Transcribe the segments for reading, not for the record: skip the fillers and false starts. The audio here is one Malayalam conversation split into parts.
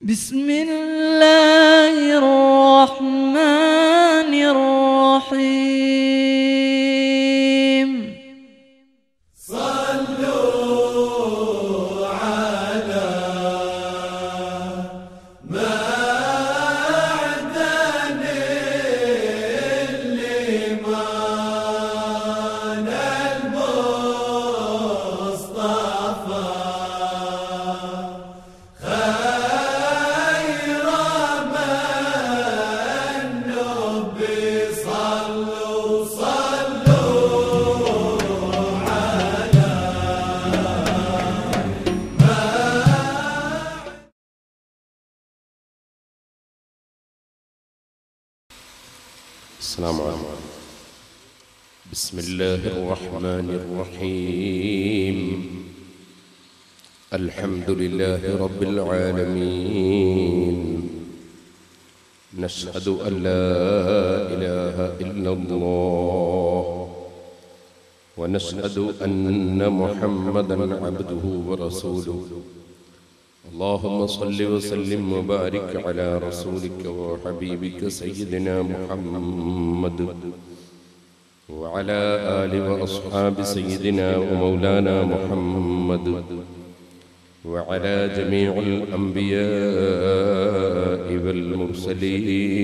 بسم الله الرحمن الرحيم صلوا على معدن الإيمان المصطفى خير من نبي صلوا السلام عليكم. بسم الله الرحمن الرحيم. الحمد لله رب العالمين. نشهد أن لا إله إلا الله ونشهد أن محمدا عبده ورسوله. اللهم صل وسلم وبارك على رسولك وحبيبك سيدنا محمد وعلى آل وأصحاب سيدنا ومولانا محمد وعلى جميع الأنبياء والمرسلين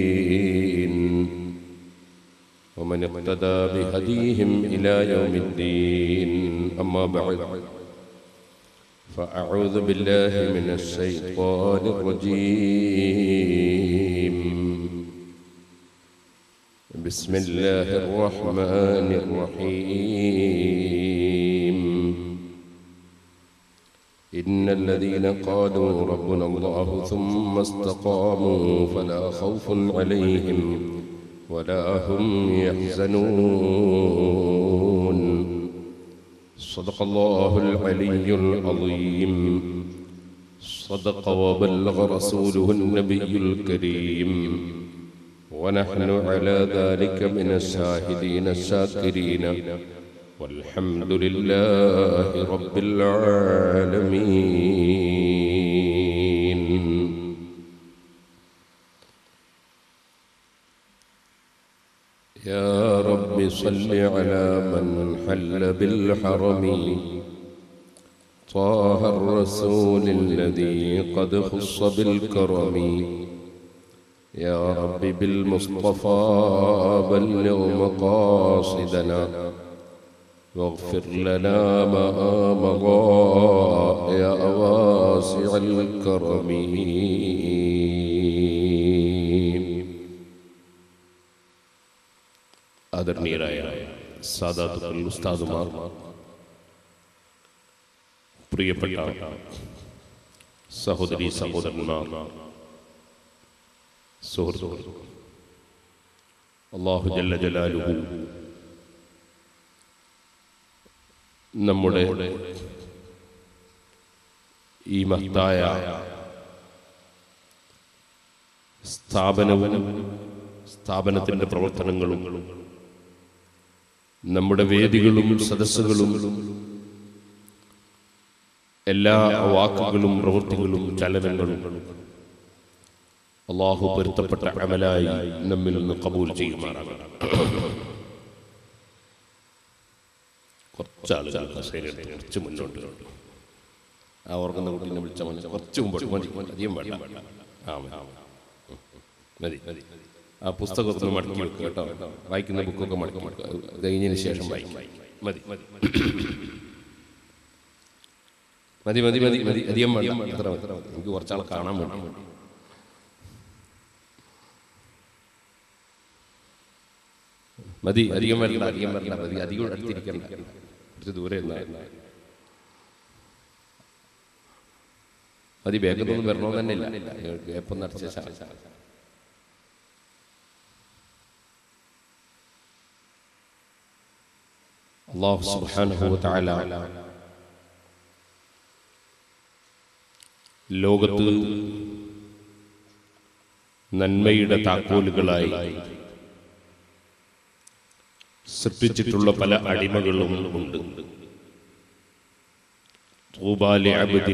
ومن اقتدى بهديهم إلى يوم الدين. أما بعد، فأعوذ بالله من الشيطان الرجيم. بسم الله الرحمن الرحيم. إن الذين قالوا ربنا الله ثم استقاموا فلا خوف عليهم ولا هم يحزنون. صدق الله العلي العظيم. صدق وبلغ رسوله النبي الكريم، ونحن على ذلك من الشاهدين الشاكرين، والحمد لله رب العالمين. يا رب صل على من حل بالحرم، طه الرسول الذي قد خص بالكرم. يا رب بالمصطفى بلغ مقاصدنا واغفر لنا ما مضى يا واسع الكرم. ആദരണീയരായ സാദാത്തുക്കൾ, ഉസ്താദുമാർ, പ്രിയപ്പെട്ട സഹോദരീ സഹോദരന്മാർ, സുഹൃത്തുക്കൾ, അല്ലാഹു ജല്ല ജലാലുഹു നമ്മുടെ ഈ മഹത്തായ സ്ഥാപനത്തിൻ്റെ പ്രവർത്തനങ്ങളും നമ്മുടെ വേദികളും സദസ്സുകളും എല്ലാ വാക്കുകളും പ്രവൃത്തികളും ചലനങ്ങളും അല്ലാഹു പൊരുത്തപ്പെട്ട അമലായി നമ്മിൽ നിന്ന് ഖബൂൽ ചെയ്യുമാറാകട്ടെ. കുറച്ചാളുകൾ കുറച്ച് മുന്നോട്ട് ആ ഓർക്കുന്ന കുട്ടീനെ വിളിച്ച കുറച്ച് മുമ്പോട്ട് മതി, അധികം വേണ്ട. മതി മതി. ആ പുസ്തകത്തിന് മടക്കി വെക്കുക കേട്ടോ. വായിക്കുന്ന ബുക്കൊക്കെ മടക്കി വെക്കുക. കഴിഞ്ഞതിന് ശേഷം വായിക്കും. മതി മതി മതി മതി മതി മതി. അധികം വേണ്ട. എത്ര എത്ര എനിക്ക് കുറച്ചാളെ കാണാൻ വേണ്ടി. മതി, അധികം വരണ്ട, അധികം വരണ്ട. മതി, അധികം അടുത്തിരിക്കണ്ട, കുറച്ച് ദൂരെ മതി. വേഗത്തൊന്നും വരണമെന്ന് തന്നെ ഇല്ല. എപ്പം നടച്ച അല്ലാഹു സുബ്ഹാനഹു വ തആല ലോകത്ത് നന്മയുടെ താക്കോലുകളായി സൃഷ്ടിച്ചിട്ടുള്ള പല അടിമകളും ഉണ്ട്. طوبى لعبد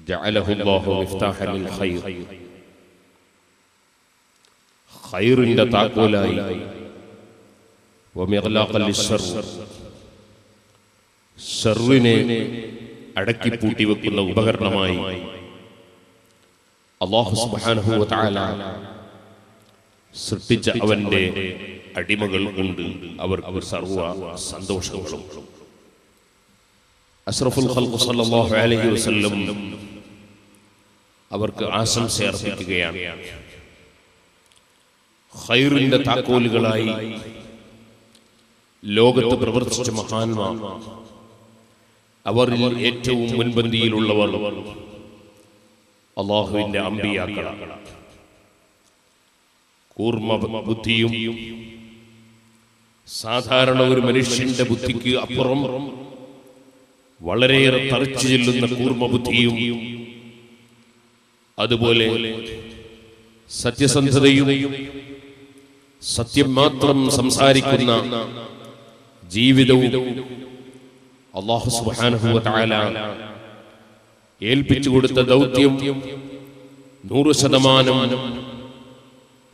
ജഅലഹു അല്ലാഹു മിഫ്താഹൻ ലിൽ ഖൈർ, ഖൈറിന്റെ താക്കോലായി, വമിഗ്ലാഖൻ ലിശ്ശർ, ശർറിനെ അടക്കി പൂട്ടി വെക്കുന്ന ഉപകരണമായി അല്ലാഹു സുബ്ഹാനഹു വ തആല സൃഷ്ടിച്ച അവന്റെ അടിമകൾ ഉണ്ട്. അവർക്ക് സർവ്വ സന്തോഷങ്ങളും. അഷ്റഫുൽ ഖൽഖ് സല്ലല്ലാഹു അലൈഹി വസല്ലം അവർക്ക് ആശംസ അർപ്പിക്കുകയാണ്. ഖൈറിന്റെ താക്കോലുകളായി ലോകത്ത് പ്രവർത്തിച്ച മഹാന്മാർ, അവരിൽ ഏറ്റവും മുൻപന്തിയിലുള്ളവർ അല്ലാഹുവിന്റെ അമ്പിയാക്കളാണ്. കൂർമ്മ ബുദ്ധിയും സാധാരണ ഒരു മനുഷ്യന്റെ ബുദ്ധിക്ക് അപ്പുറം വളരെയേറെ തറിച്ചു ചെല്ലുന്ന കൂർമ്മ ബുദ്ധിയും, അതുപോലെ സത്യസന്ധതയും സത്യം മാത്രം സംസാരിക്കുന്ന ജീവിതവും അല്ലാഹു സുബ്ഹാനഹു വ തആല ഏൽപ്പിച്ചു കൊടുത്ത ദൗത്യം 100%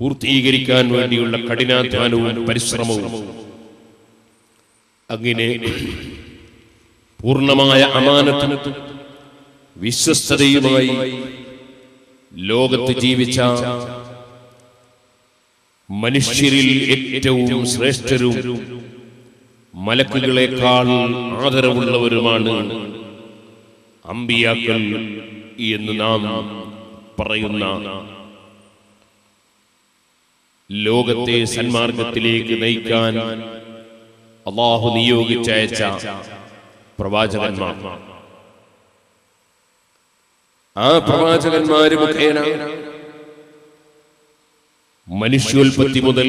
പൂർത്തീകരിക്കാൻ വേണ്ടിയുള്ള കഠിനാധ്വാനവും പരിശ്രമവും, അങ്ങനെ പൂർണ്ണമായ അമാനത്തും വിശ്വസ്തതയുമായി ലോകത്ത് ജീവിച്ച മനുഷ്യരിൽ ഏറ്റവും ശ്രേഷ്ഠരും മലക്കുകളെക്കാൾ ആദരവുള്ളവരുമാണ് അമ്പിയാക്കൾ എന്ന് നാം പറയുന്ന ലോകത്തെ സന്മാർഗത്തിലേക്ക് നയിക്കാൻ അല്ലാഹു നിയോഗിച്ചയച്ച പ്രവാചകന്മാർ. ആ പ്രവാചകന്മാര് മുഖേന മനുഷ്യോൽപത്തി മുതൽ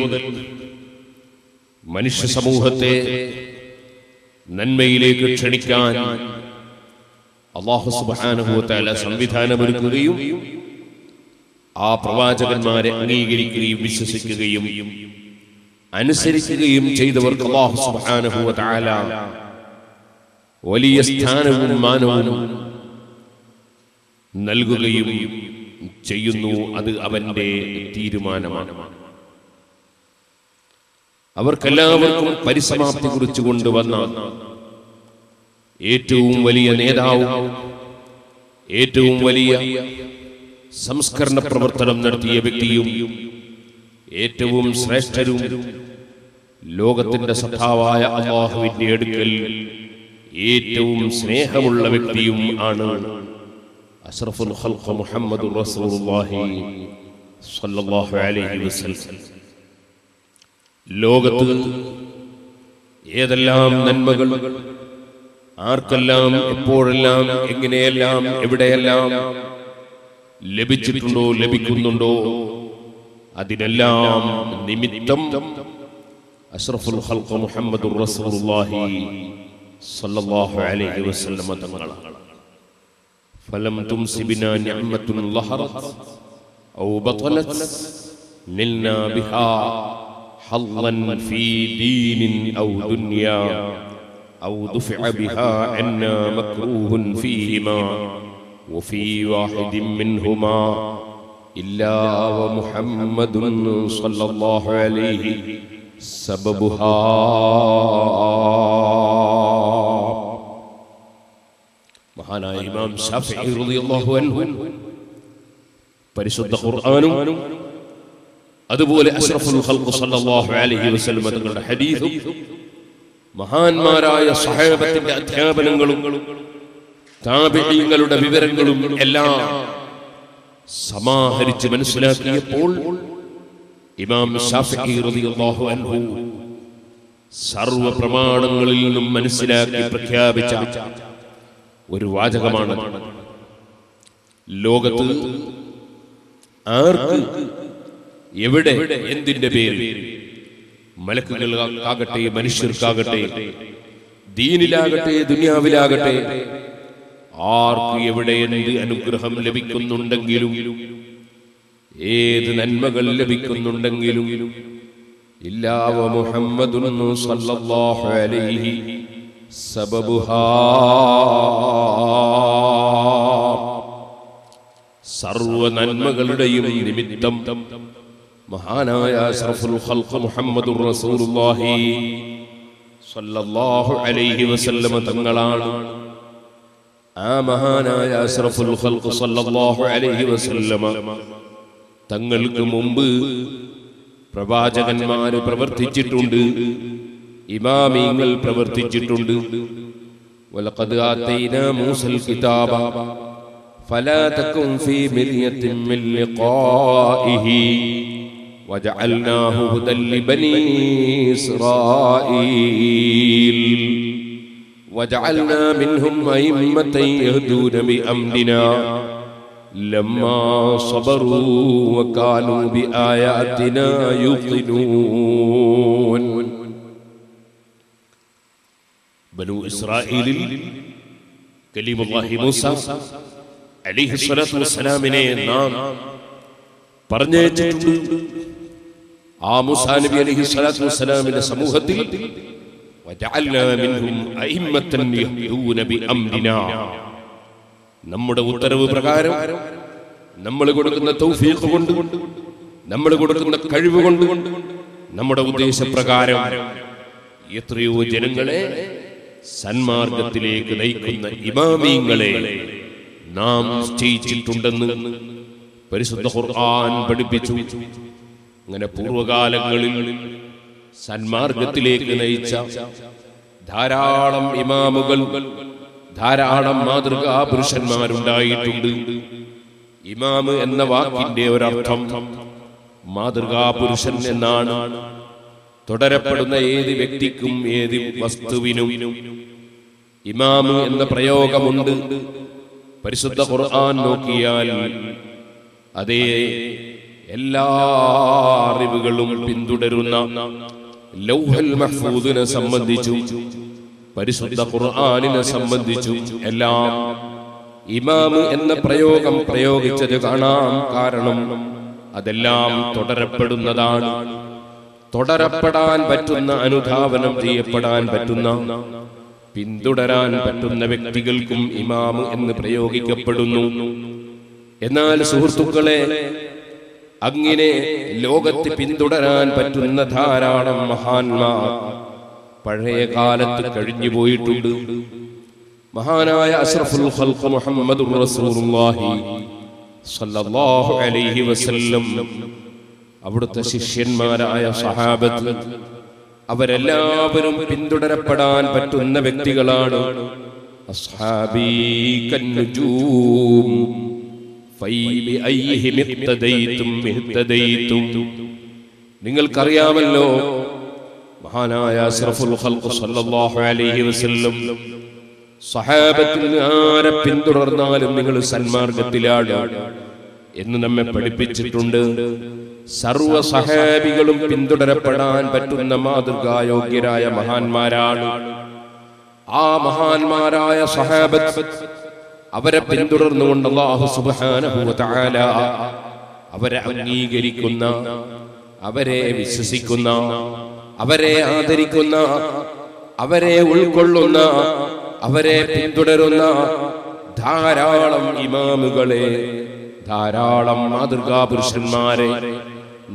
മനുഷ്യ സമൂഹത്തെ നന്മയിലേക്ക് ക്ഷണിക്കാൻ അല്ലാഹു സുബ്ഹാനഹു വ തആല സംവിധാനമൊരുക്കുകയും ആ പ്രവാചകന്മാരെ അംഗീകരിക്കുകയും വിശ്വസിക്കുകയും അനുസരിക്കുകയും ചെയ്തവർക്ക് അല്ലാഹു സുബ്ഹാനഹു വ തആല വലിയ സ്ഥാനവും മാനവും നൽകുകയും ചെയ്യുന്നു. അത് അവന്റെ തീരുമാനമാണ്. അവർക്കെല്ലാവർക്കും പരിസമാപ്തി കുറിച്ചു കൊണ്ടുവന്ന ഏറ്റവും വലിയ നേതാവും ഏറ്റവും വലിയ സംസ്കരണ പ്രവർത്തനം നടത്തിയ വ്യക്തിയും ഏറ്റവും ശ്രേഷ്ഠരും ലോകത്തിന്റെ സത്താവായ അല്ലാഹുവിന്റെ അടുക്കൽ ഏറ്റവും സ്നേഹമുള്ള വ്യക്തിയും ആണ് അഷ്റഫുൽ ഖൽഖ് മുഹമ്മദുർ റസൂലുള്ളാഹി സ്വല്ലല്ലാഹു അലൈഹി വസല്ലം. ലോകത്ത് ഏതെല്ലാം നന്മകൾ ആർക്കെല്ലാം എപ്പോഴെല്ലാം എങ്ങനെയെല്ലാം എവിടെയെല്ലാം ലഭിച്ചിട്ടുണ്ടോ ലഭിക്കുന്നുണ്ടോ അതിനെല്ലാം നിമിത്തം അഷ്റഫുൽ ഖൽഖ് മുഹമ്മദുർ റസൂലുള്ളാഹി സ്വല്ലല്ലാഹു അലൈഹി വസല്ലം തങ്ങളാണ്. ഫലം തുംസി ബിനാ നിഅമത്തുൻ ലഹറത് ഔ ബതലത് നിൽനാ ബിഹാ ഹല്ലൻ ഫീ ദീനിൻ ഔ ദുനിയാ ഔ ദുഫഅ ബിഹാ അന്നാ മക്റൂഹുൻ ഫീഹിമാ വഫീ വാഹിദിൻ മിൻഹുമാ ഇല്ലാ വമുഹമ്മദുൻ സ്വല്ലല്ലാഹു അലൈഹി സബബുഹാ. മഹാനായ ഇമാം ശാഫിഈ റളിയല്ലാഹു അൻഹു പരിശുദ്ധ ഖുർആനും അതുപോലെ അഷ്റഫുൽ ഖൽഖ് സ്വല്ലല്ലാഹു അലൈഹി വസല്ലം തങ്ങളുടെ ഹദീസും മഹാന്മാരായ സ്വഹാബത്തിന്റെ അധ്യാപനങ്ങളും താബിഈങ്ങളുടെ വിവരങ്ങളും എല്ലാം സമാഹരിച്ച് മനസ്സിലാക്കിയപ്പോൾ ഇമാം ശാഫിഈ റളിയല്ലാഹു അൻഹു സർവ്വ പ്രമാണങ്ങളിൽ നിന്നും മനസ്സിലാക്കി പ്രഖ്യാപിച്ച ഒരു വാചകമാണ്, ലോകത്ത് ആർക്ക് എവിടെ എന്തിന്റെ പേരിൽ മലക്കുകളാകട്ടെ മനുഷ്യർക്കാകട്ടെ ദീനിലാകട്ടെ ദുനിയാവിലാകട്ടെ ആർക്ക് എവിടെ എന്ത് അനുഗ്രഹം ലഭിക്കുന്നുണ്ടെങ്കിലും ഏത് നന്മകൾ ലഭിക്കുന്നുണ്ടെങ്കിലും ഇല്ലാ വമുഹമ്മദുൻ സ്വല്ലല്ലാഹു അലൈഹി സബബുഹാ. സർവ നന്മകളുടെയും നിമിത്തം മഹാനായ അഷ്റഫുൽ ഖൽഖ് മുഹമ്മദുർ റസൂലുള്ളാഹി സ്വല്ലല്ലാഹു അലൈഹി വസല്ലം തങ്ങളാണ്. ആ മഹാനായ അഷ്റഫുൽ ഖൽഖ് സ്വല്ലല്ലാഹു അലൈഹി വസല്ലം തങ്ങൾക്ക് മുമ്പ് പ്രവാചകന്മാർ പ്രവർത്തിച്ചിട്ടുണ്ട്, ഇമാമിങ്ങൾ പ്രവർത്തിച്ചിട്ടുണ്ട്. വലഖദ് ആതൈനാ മൂസൽ കിതാബ ഫലാ തകുൻ ഫീ മിർയത്തിൻ മിൻ ലിഖാഇഹി വജഅൽനാഹു ഹുദൻ ലിബനീ ഇസ്രായീൽ വജഅൽനാ മിൻഹും അയിമ്മത്തൻ യഹ്ദൂന ബിഅംരിനാ ലമ്മാ സബറൂ വകാനൂ ബിആയാതിനാ യുഖിനൂൻ. ബനൂ ഇസ്രായീലിൽ കലീമുല്ലാഹി മൂസ അലൈഹിസ്സലാത്തു വസ്സലാമിനെ നാം പറഞ്ഞയച്ചിട്ടുണ്ട്. ആ മൂസാ നബി അലൈഹിസ്സലാത്തു വസ്സലാമിന്റെ സമൂഹത്തിൽ വജഅൽനാ മിൻഹും അയിമ്മത്തൻ യഹ്ദൂന ബിഅംരിനാ, നമ്മുടെ ഉത്തരവ് പ്രകാരം, നമ്മൾ കൊടുക്കുന്ന തൗഫീഖ് കൊണ്ട്, നമ്മൾ കൊടുക്കുന്ന കഴിവ് കൊണ്ട്, നമ്മുടെ ഉദ്ദേശപ്രകാരം എത്രയോ ജനങ്ങളെ സന്മാർഗത്തിലേക്ക് നയിക്കുന്ന ഇമാമീങ്ങളെ നാം നിശ്ചയിച്ചിട്ടുണ്ടെന്ന് പരിശുദ്ധ ഖുർആൻ പഠിപ്പിച്ചു. അങ്ങനെ പൂർവകാലങ്ങളിൽ സന്മാർഗത്തിലേക്ക് നയിച്ച ധാരാളം ഇമാമുകൾ, ധാരാളം മാതൃകാ പുരുഷന്മാരുണ്ടായിട്ടുണ്ട്. ഇമാമ് എന്ന വാക്കിന്റെ ഒരർത്ഥം മാതൃകാ പുരുഷൻ എന്നാണ്. തുടരപ്പെടുന്ന ഏത് വ്യക്തിക്കും ഏത് വസ്തുവിനും ഇമാമ് എന്ന പ്രയോഗമുണ്ട്. പരിശുദ്ധ ഖുർആൻ നോക്കിയാൽ അതേ എല്ലാ അറിവുകളും പിന്തുടരുന്ന ലൗഹൽ മഹ്ഫൂദിനെ സംബന്ധിച്ചും പരിശുദ്ധ ഖുർആനിനെ സംബന്ധിച്ചും എല്ലാം ഇമാമ് എന്ന പ്രയോഗം പ്രയോഗിച്ചത് കാണാം. കാരണം അതെല്ലാം തുടരപ്പെടുന്നതാണ്. തുടരപ്പെടാൻ പറ്റുന്ന, അനുധാവനം ചെയ്യപ്പെടാൻ പറ്റുന്ന, പിന്തുടരാൻ പറ്റുന്ന വ്യക്തികൾക്കും ഇമാമ് എന്ന് പ്രയോഗിക്കപ്പെടുന്നു. എന്നാൽ സുഹൃത്തുക്കളെ, അങ്ങനെ ലോകത്ത് പിന്തുടരാൻ പറ്റുന്ന ധാരാളം മഹാന്മാർ പഴയ കാലത്ത് കഴിഞ്ഞു പോയിട്ടുണ്ട്. മഹാനായ അഷ്റഫുൽ ഖൽഖ് മുഹമ്മദുർ റസൂലുള്ളാഹി സ്വല്ലല്ലാഹു അലൈഹി വസല്ലം, അവിടുത്തെ ശിഷ്യന്മാരായ സഹാബത്ത്, അവരെല്ലാവരും പിന്തുടരപ്പെടാൻ പറ്റുന്ന വ്യക്തികളാണ്. അസ്ഹാബീ കന്നുജൂം ഫൈബിഅയ്യിഹിം ഇഖ്തദൈതും ഇഹ്തദൈതും. നിങ്ങൾക്കറിയാമല്ലോ, മഹാനായ അഷ്റഫുൽ ഖൽഖ് സ്വല്ലല്ലാഹു അലൈഹി വസല്ലം സഹാബത്തിൽ ആരെ പിന്തുടർന്നാലും നിങ്ങൾ സന്മാർഗത്തിലാണ് എന്ന് നമ്മെ പഠിപ്പിച്ചിട്ടുണ്ട്. സർവ സഹാബികളും പിന്തുടരപ്പെടാൻ പറ്റുന്ന മാതൃകായോഗ്യരായ മഹാന്മാരാണ്. ആ മഹാന്മാരായ സഹാബത്ത്, അവരെ പിന്തുടർന്നുകൊണ്ട് അല്ലാഹു സുബ്ഹാനഹു വ തആല അവരെ അംഗീകരിക്കുന്ന, അവരെ വിശ്വസിക്കുന്ന, അവരെ ആദരിക്കുന്ന, അവരെ ഉൾക്കൊള്ളുന്ന, അവരെ പിന്തുടരുന്ന ധാരാളം ഇമാമുകളെ, ധാരാളം മാതൃകാ പുരുഷന്മാരെ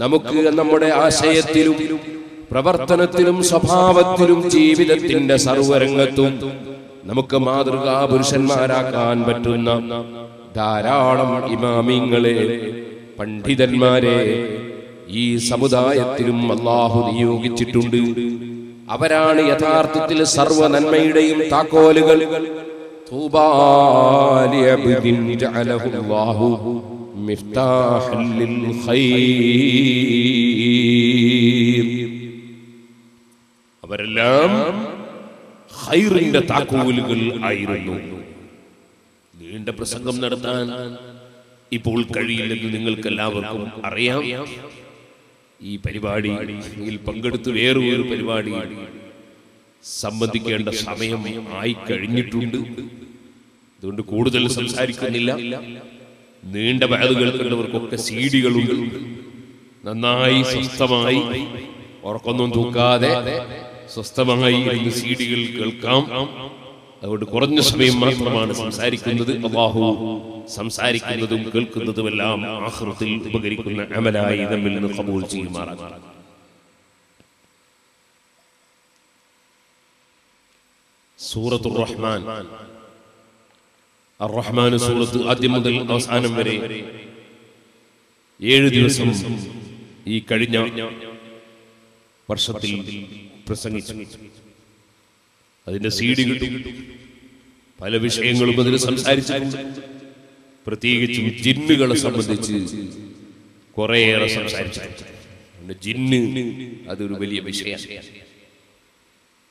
നമുക്ക് നമ്മുടെ ആശയത്തിലും പ്രവർത്തനത്തിലും സ്വഭാവത്തിലും ജീവിതത്തിന്റെ സർവരംഗത്തും നമുക്ക് മാതൃകാ പുരുഷന്മാരാക്കാൻ പറ്റുന്ന ധാരാളം ഇമാമിങ്ങളെ, പണ്ഡിതന്മാരെ ഈ സമുദായത്തിലും അല്ലാഹു നിയോഗിച്ചിട്ടുണ്ട്. അവരാണ് യഥാർത്ഥത്തിൽ സർവ നന്മയുടെയും താക്കോലുകൾ. طوبى لعبد جعله الله مفتاحا للخير. അവരെല്ലാം ഖൈറിന്റെ താക്കോലുകൾ ആയിരുന്നു. നീണ്ട പ്രസംഗം നടത്താൻ ഇപ്പോൾ കഴിയില്ലെന്ന് നിങ്ങൾക്ക് എല്ലാവർക്കും അറിയാം. ഈ പരിപാടിയിൽ പങ്കെടുത്ത് വേറൊരു പരിപാടി സംബന്ധിക്കേണ്ട സമയം ആയി കഴിഞ്ഞിട്ടുണ്ട്. അതുകൊണ്ട് കൂടുതൽ സംസാരിക്കുന്നില്ല. നീണ്ട വയലുകൾ കണ്ടവർക്കൊക്കെ സീഡികളുണ്ട്. നന്നായി സ്വസ്ഥമായി, ഉറക്കൊന്നും തൂക്കാതെ സ്വസ്ഥമായി ഇരുന്ന് സീഡികൾ കേൾക്കാം. അതുകൊണ്ട് കുറഞ്ഞ സമയം മാത്രമാണ് സംസാരിക്കുന്നത്. അല്ലാഹു സംസാരിക്കുന്നതും കേൾക്കുന്നതുമെല്ലാം ആഖിറത്തിൽ ഉപകരിക്കുന്ന അമലായി നമ്മിൽ നിന്ന് ഖബൂൽ ചെയ്യുമാറാകട്ടെ. സൂറത്തുർ റഹ്മാൻ, അർ-റഹ്മാൻ സൂറത്ത് ആദ്യം മുതൽ അവസാനം വരെ 7 ദിവസം ഈ കഴിഞ്ഞ വർഷത്തിൽ പ്രസംഗിച്ചു. അതിന്റെ സീഡി കിട്ടി. പല വിഷയങ്ങളും അതിൽ സംസാരിച്ചിട്ടുണ്ട്. പ്രത്യേകിച്ചും ജിന്നുകളെ സംബന്ധിച്ച് കുറേയേറെ സംസാരിച്ചിട്ടുണ്ട്. ജിന്ന് അതൊരു വലിയ വിഷയമാണ്.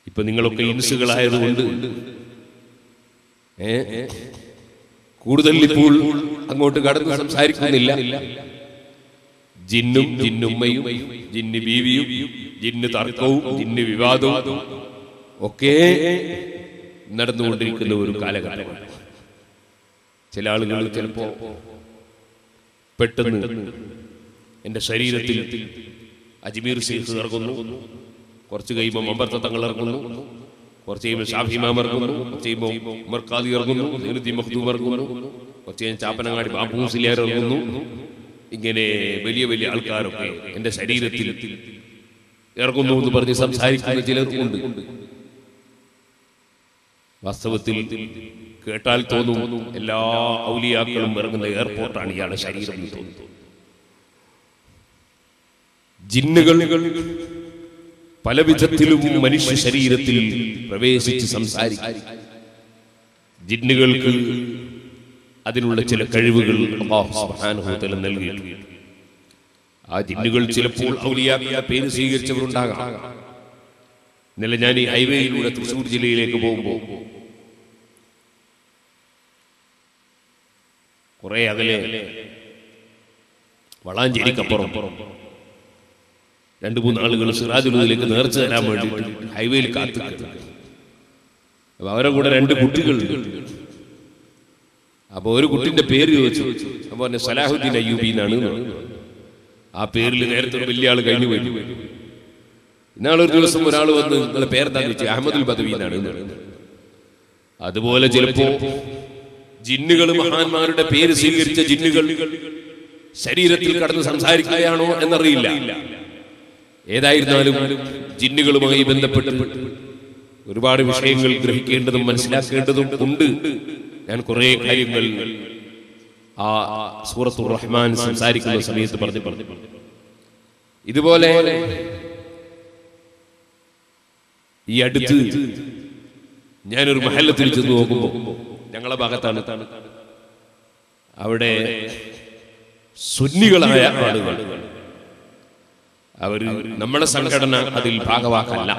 ഇപ്പൊ നിങ്ങളൊക്കെ ഇൻസുകളായതുകൊണ്ട് കൂടുതൽ ഇപ്പോൾ അങ്ങോട്ട് കടന്ന് സംസാരിക്കുന്നില്ല. ജിന്നും ജിന്നുമ്മയും ജിന്ന് ബീവിയും ജിന്ന് തർക്കവും ജിന്ന് വിവാദവും ഒക്കെ നടന്നുകൊണ്ടിരിക്കുന്ന ഒരു കാലഘട്ടമാണ്. ചില ആളുകൾ ചിലപ്പോ പെട്ടെന്ന് എന്റെ ശരീരത്തിൽ അജ്മീർ ശൈഖ് ഇറങ്ങുന്നു, കുറച്ച് കഴിയുമ്പോൾ മമ്പർത്ത തങ്ങൾ ഇറങ്ങുന്നു, കുറച്ച് കഴിയുമ്പോൾ ഷാഫി ഇമാം ഇറങ്ങുന്നു, കുറച്ച് കഴിയുമ്പോൾ ഉമർ ഖാദി ഇറങ്ങുന്നു, സൈനുദ്ദീൻ മഖ്ദൂം ഇറങ്ങുന്നു, കുറച്ച് കഴിഞ്ഞ് ചാപ്പനങ്ങാടി ബാബു മുസ്ലിയാർ ഇറങ്ങുന്നു. ഇങ്ങനെ വലിയ വലിയ ആൾക്കാരൊക്കെ എന്റെ ശരീരത്തിൽ ഇറങ്ങുന്നു എന്ന് പറഞ്ഞ് സംസാരിക്കുന്ന ചിലർക്കുണ്ട്. വാസ്തവത്തിൽ കേട്ടാൽ തോന്നും എല്ലാ ഔലിയാക്കളും ഇറങ്ങുന്ന എയർപോർട്ടാണ് ഇയാളുടെ ശരീരം എന്ന് തോന്നുന്നു. ജിന്നുകൾ പല വിധത്തിലും മനുഷ്യ ശരീരത്തിൽ പ്രവേശിച്ച് സംസാരിക്കും. ജിന്നുകൾക്ക് അതിനുള്ള ചില കഴിവുകൾ അല്ലാഹു സുബ്ഹാനഹു വ തആല നൽകിയിട്ടുണ്ട്. ആ ജിന്നുകൾ ചിലപ്പോൾ ഔലിയാക്കളുടെ പേര് സ്വീകരിച്ചവരുണ്ടാകാം. ഇന്നലെ ഞാൻ ഈ ഹൈവേയിലൂടെ തൃശ്ശൂർ ജില്ലയിലേക്ക് പോകുമ്പോൾ കുറെ അകലെ വളാഞ്ചേരിക്കപ്പുറം 2-3 ആളുകൾ സിറാജുലുലേക്ക് നേർച്ച തരാൻ വേണ്ടി ഹൈവേയിൽ കാത്തിരിക്കുന്നു. അപ്പൊ അവരെ കൂടെ 2 കുട്ടികൾ. അപ്പൊ ഒരു കുട്ടിന്റെ പേര് ചോദിച്ചു. അപ്പൊ പറഞ്ഞ സലാഹുദ്ദീൻ അയ്യൂബി എന്നാണ്. ആ പേരിൽ നേരത്തെ ഒരു വലിയ ആള് കഴിഞ്ഞു പോയി. ഇന്നാളൊരു ദിവസം ഒരാൾ വന്ന് നിങ്ങളെ പേരെന്താന്ന് ചോദിച്ചു. അഹമ്മദുൽ ബദവി എന്നാണ്. അതുപോലെ ചിലപ്പോ ജിന്നുകൾ മഹാന്മാരുടെ പേര് സ്വീകരിച്ച ജിന്നുകൾ ശരീരത്തിൽ കടന്ന് സംസാരിക്കുകയാണോ എന്നറിയില്ല. ഏതായിരുന്നാലും ജിന്നുകളുമായി ബന്ധപ്പെട്ട് ഒരുപാട് വിഷയങ്ങൾ ഗ്രഹിക്കേണ്ടതും മനസ്സിലാക്കേണ്ടതും ഉണ്ട്. ഞാൻ കുറെ കാര്യങ്ങൾ ആ സൂറത്തുർ റഹ്മാൻ സംസാരിക്കുന്ന സമയത്ത് പറഞ്ഞു. ഇതുപോലെ ഈ അടുത്ത് ഞാനൊരു മഹല്ലത്തിൽ ചെന്ന് നോക്കുമ്പോൾ, ഞങ്ങളെ ഭാഗത്താണ്, അവിടെ സുന്നികളായ ആളുകൾ, അവര് നമ്മുടെ സംഘടന അതിൽ ഭാഗവാക്കല്ല.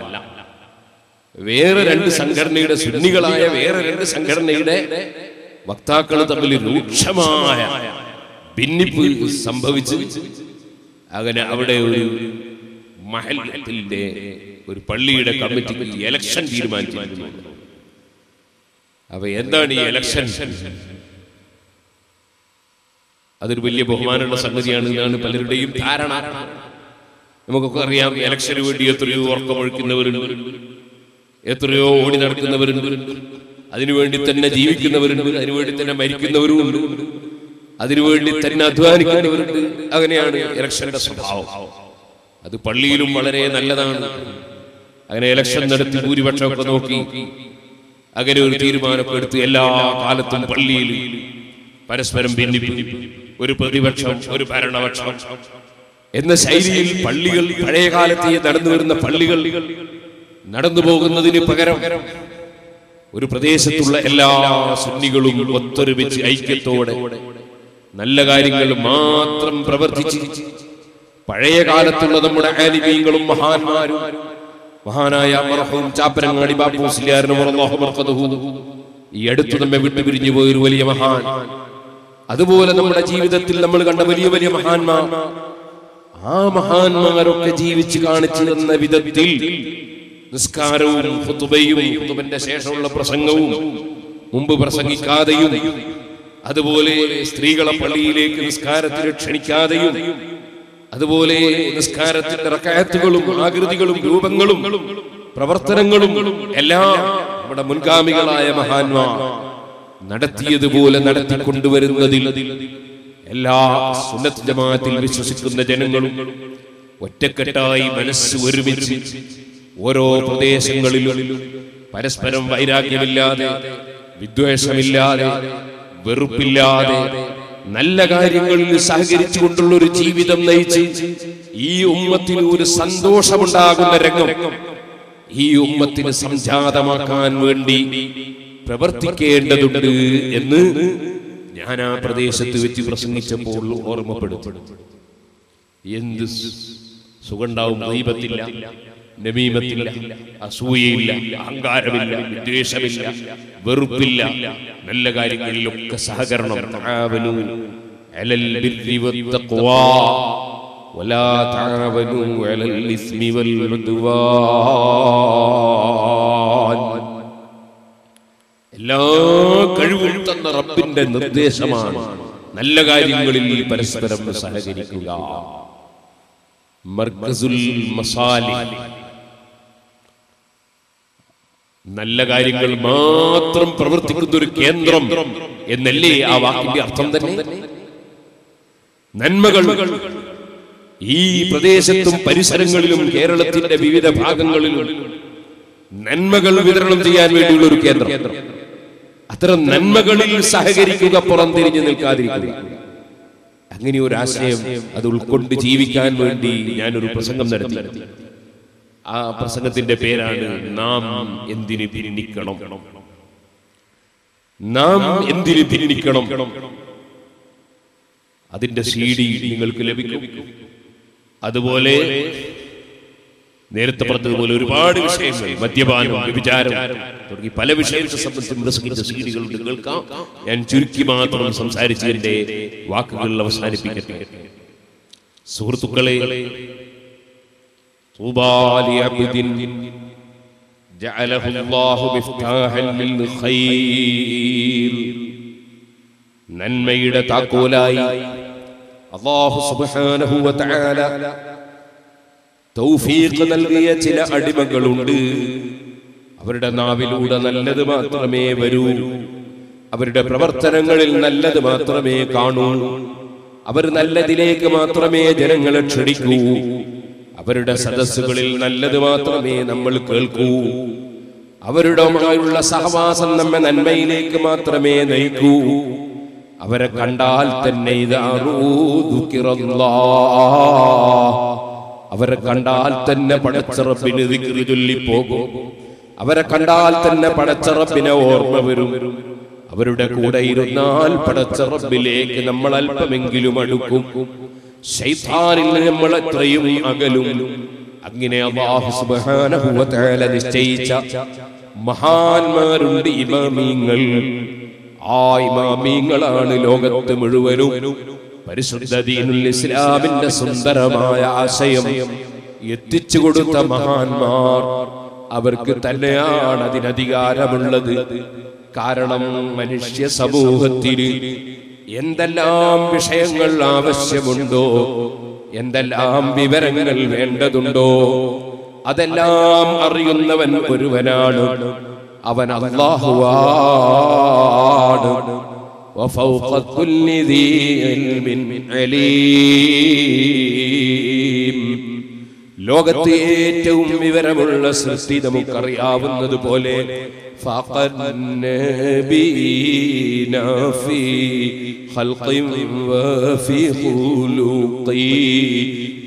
വേറെ 2 സംഘടനയുടെ സുന്നികളായ വേറെ 2 സംഘടനയുടെ വക്താക്കൾ തമ്മിൽ രൂക്ഷമായ ഭിന്നിപ്പ് സംഭവിച്ച് അങ്ങനെ അവിടെ ഒരു മഹല്ലത്തിന്റെ ഒരു പള്ളിയുടെ കമ്മിറ്റിക്ക് ഇലക്ഷൻ തീരുമാനിച്ചിരിക്കുന്നു. അപ്പൊ എന്താണ് ഈ ഇലക്ഷൻ? അതൊരു വലിയ ബഹുമാനമുള്ള സംഗതിയാണ് എന്നാണ് പലരുടെയും ധാരണ. നമുക്കൊക്കെ അറിയാം, ഇലക്ഷന് വേണ്ടി എത്രയോ ഉറക്കമൊഴിക്കുന്നവരുണ്ട്, എത്രയോ ഓടി നടക്കുന്നവരുണ്ട്, അതിനുവേണ്ടി തന്നെ ജീവിക്കുന്നവരുണ്ട്, അതിനുവേണ്ടി തന്നെ മരിക്കുന്നവരുമുണ്ട്, അതിനുവേണ്ടി തന്നെ അധ്വാനിക്കുന്നവരുണ്ട്. അങ്ങനെയാണ് ഇലക്ഷന്റെ സ്വഭാവം. അത് പള്ളിയിലും വളരെ നല്ലതാണ്. അങ്ങനെ ഇലക്ഷൻ നടത്തി ഭൂരിപക്ഷമൊക്കെ നോക്കി അങ്ങനെ ഒരു തീരുമാനമൊക്കെ എടുത്ത് എല്ലാ കാലത്തും പള്ളിയിൽ പരസ്പരം ഭിന്നിപ്പിക്കും. ഒരു പ്രതിപക്ഷം, ഒരു ഭരണപക്ഷം എന്ന ശൈലിയിൽ പള്ളികൾ, പഴയ കാലത്ത് നടന്നു വരുന്ന പള്ളികൾ നടന്നു പോകുന്നതിന് പകരം ഒരു പ്രദേശത്തുള്ള എല്ലാ സുന്നികളും ഒത്തൊരുമിച്ച് ഐക്യത്തോടെ നല്ല കാര്യങ്ങൾ മാത്രം പ്രവർത്തിച്ച് പഴയ കാലത്തുള്ള നമ്മുടെ ആലിമീങ്ങളും മഹാന്മാരും, മഹാനായ മർഹൂം ചാപ്പരങ്ങാടി ബാബു മുസ്ലിയാറിനും അല്ലാഹു ബർക്കതുഹു, ഈ അടുത്ത് നമ്മെ വിട്ടുപിരിഞ്ഞു പോയൊരു വലിയ മഹാൻ, അതുപോലെ നമ്മുടെ ജീവിതത്തിൽ നമ്മൾ കണ്ട വലിയ വലിയ മഹാന്മാർ, ആ മഹാന്മാരൊക്കെ ജീവിച്ച് കാണിച്ചു തന്ന വിധത്തിൽ നിസ്കാരവും ഖുതുബയും ഖുതുബന്റെ ശേഷമുള്ള പ്രസംഗവും മുമ്പ് പ്രസംഗിക്കാതെയും അതുപോലെ സ്ത്രീകളെ പള്ളിയിലേക്ക് നിസ്കാരത്തിന് ക്ഷണിക്കാതെയും അതുപോലെ നിസ്കാരത്തിന്റെ റക്അത്തുകളും ആകൃതികളും രൂപങ്ങളും പ്രവർത്തനങ്ങളും എല്ലാം നമ്മുടെ മുൻഗാമികളായ മഹാന്മാർ നടത്തിയതുപോലെ നടത്തിക്കൊണ്ടുവരുന്നതിൽ എല്ലാ സുന്നത്ത് ജമാഅത്തിൽ വിശ്വസിക്കുന്ന ജനങ്ങളും ഒറ്റക്കെട്ടായി മനസ്സ് ഒരുമിച്ച് ഓരോ പ്രദേശങ്ങളിലും പരസ്പരം വൈരാഗ്യമില്ലാതെ, വിദ്വേഷമില്ലാതെ, വെറുപ്പില്ലാതെ നല്ല കാര്യങ്ങളിൽ സഹകരിച്ചുകൊണ്ടുള്ള ഒരു ജീവിതം നയിച്ച് ഈ ഉമ്മത്തിന് ഒരു സന്തോഷമുണ്ടാകുന്ന രംഗം ഈ ഉമ്മത്തിന് സംജാതമാക്കാൻ വേണ്ടി പ്രവർത്തിക്കേണ്ടതുണ്ട് എന്ന് ഞാൻ ആ പ്രദേശത്ത് വെച്ച് പ്രസംഗിച്ചപ്പോൾ ഓർമ്മപ്പെടുത്തി. എന്ത് സുഖണ്ടാവും! ഗീബത്തില്ല, നമീമത്തില്ല, അസൂയയില്ല, അഹങ്കാരമില്ല, വിദ്വേഷമില്ല, വെറുപ്പില്ല, നല്ല കാര്യങ്ങളിലൊക്കെ സഹകരണം. തആവനൂ അലൽ ബിർരി വത്തഖ്വാ വലാ തആവനൂ അലൽ ഇസ്മി വൽ ഉദ്വാൻ. എല്ലാ കഴിവും തന്ന റബ്ബിന്റെ നിർദ്ദേശമാണ് നല്ല കാര്യങ്ങളിൽ പരസ്പരം സഹകരിക്കുക. മർകസുൽ മസാലിഹ്, നല്ല കാര്യങ്ങൾ മാത്രം പ്രവർത്തിക്കുന്ന ഒരു കേന്ദ്രം എന്നല്ലേ ആ വാക്കിന്റെ അർത്ഥം തന്നെ. നന്മകൾ ഈ പ്രദേശത്തും പരിസരങ്ങളിലും കേരളത്തിന്റെ വിവിധ ഭാഗങ്ങളിലും നന്മകൾ വിതരണം ചെയ്യാൻ വേണ്ടിയുള്ള ഒരു കേന്ദ്രം. അത്തരം നന്മകളിൽ സഹകരിക്കുക, പുറംതിരിഞ്ഞു നിൽക്കാതിരിക്കുക. അങ്ങനെ ഒരു ആശയം അത് ഉൾക്കൊണ്ട് ജീവിക്കാൻ വേണ്ടി ഞാനൊരു പ്രസംഗം നടത്തി. ആ പ്രസംഗത്തിന്റെ പേരാണ് നാം എന്തിന് ഭിന്നിക്കണം. നാം എന്തിന് ഭിന്നിക്കണം. അതിന്റെ CD നിങ്ങൾക്ക് ലഭിക്കും. അതുപോലെ നേരത്തെ പറഞ്ഞതുപോലെ ഒരുപാട് വിഷയങ്ങൾ, മദ്യപാനം, വ്യഭിചാരം തുടങ്ങി പല വിഷയത്തെ സംബന്ധിച്ച് പ്രസംഗിച്ച CD-കൾ കേൾക്കാം. ഞാൻ ചുരുക്കി മാത്രം സംസാരിച്ചതിന്റെ വാക്കുകൾ അവസാനിപ്പിക്കട്ടെ. സുഹൃത്തുക്കളെ, طوبى لعبد جعله الله مفتاحا للخير. നന്മയുടെ താക്കോലായി അല്ലാഹു സുബ്ഹാനഹു വ തആല തൗഫീഖ് നൽകിയ ചില അടിമകളുണ്ട്. അവരുടെ നാവിലൂടെ നല്ലത് മാത്രമേ വരൂ, അവരുടെ പ്രവർത്തനങ്ങളിൽ നല്ലത് മാത്രമേ കാണൂ, അവർ നല്ലതിലേക്ക് മാത്രമേ ജനങ്ങളെ ക്ഷണിക്കൂ, അവരുടെ സദസ്സുകളിൽ നല്ലത് മാത്രമേ നമ്മൾ കേൾക്കൂ, അവരുടെയുള്ള സഹവാസം നമ്മെ നന്മയിലേക്ക് മാത്രമേ നയിക്കൂ. അവരെ കണ്ടാൽ തന്നെ അവരെ കണ്ടാൽ തന്നെ പടച്ച റബ്ബിന് ദിക്ർ ചൊല്ലിപ്പോകും. അവരെ കണ്ടാൽ തന്നെ പടച്ച റബ്ബിനെ ഓർമ്മ വരും. അവരുടെ കൂടെ ഇരുന്നാൽ പടച്ച റബ്ബിലേക്ക് നമ്മൾ അല്പമെങ്കിലും അടുക്കും, ശൈത്താനിൽ നമ്മൾ എത്രയും അകലും. അങ്ങനെ അല്ലാഹു സുബ്ഹാനഹു വ തആല നിശ്ചയിച്ച മഹാന്മാരുണ്ട്, ഇമാമീങ്ങൾ. ആ ഇമാമീങ്ങളാണ് ലോകത്ത് മുഴുവനും പരിശുദ്ധ ദീനുൽ ഇസ്ലാമിന്റെ സുന്ദരമായ ആശയം എത്തിച്ചു കൊടുത്ത മഹാന്മാർ. അവർക്ക് തന്നെയാണ് അതിനധികാരമുള്ളത്. കാരണം മനുഷ്യ സമൂഹത്തിന് എന്തെല്ലാം വിഷയങ്ങൾ ആവശ്യമുണ്ടോ, എന്തെല്ലാം വിവരങ്ങൾ വേണ്ടതുണ്ടോ, അതെല്ലാം അറിയുന്നവൻ ഒരുവനാണ്. അവൻ അല്ലാഹുവാണ്. വഫൗഖ കുല്ലി ദീ ഇൽമിൻ അലീം. ലോകത്തെ ഏറ്റവും വിവരമുള്ള സൃഷ്ടി നമുക്കറിയാവുന്നതുപോലെ فقد نبينا في خلق وفي خلق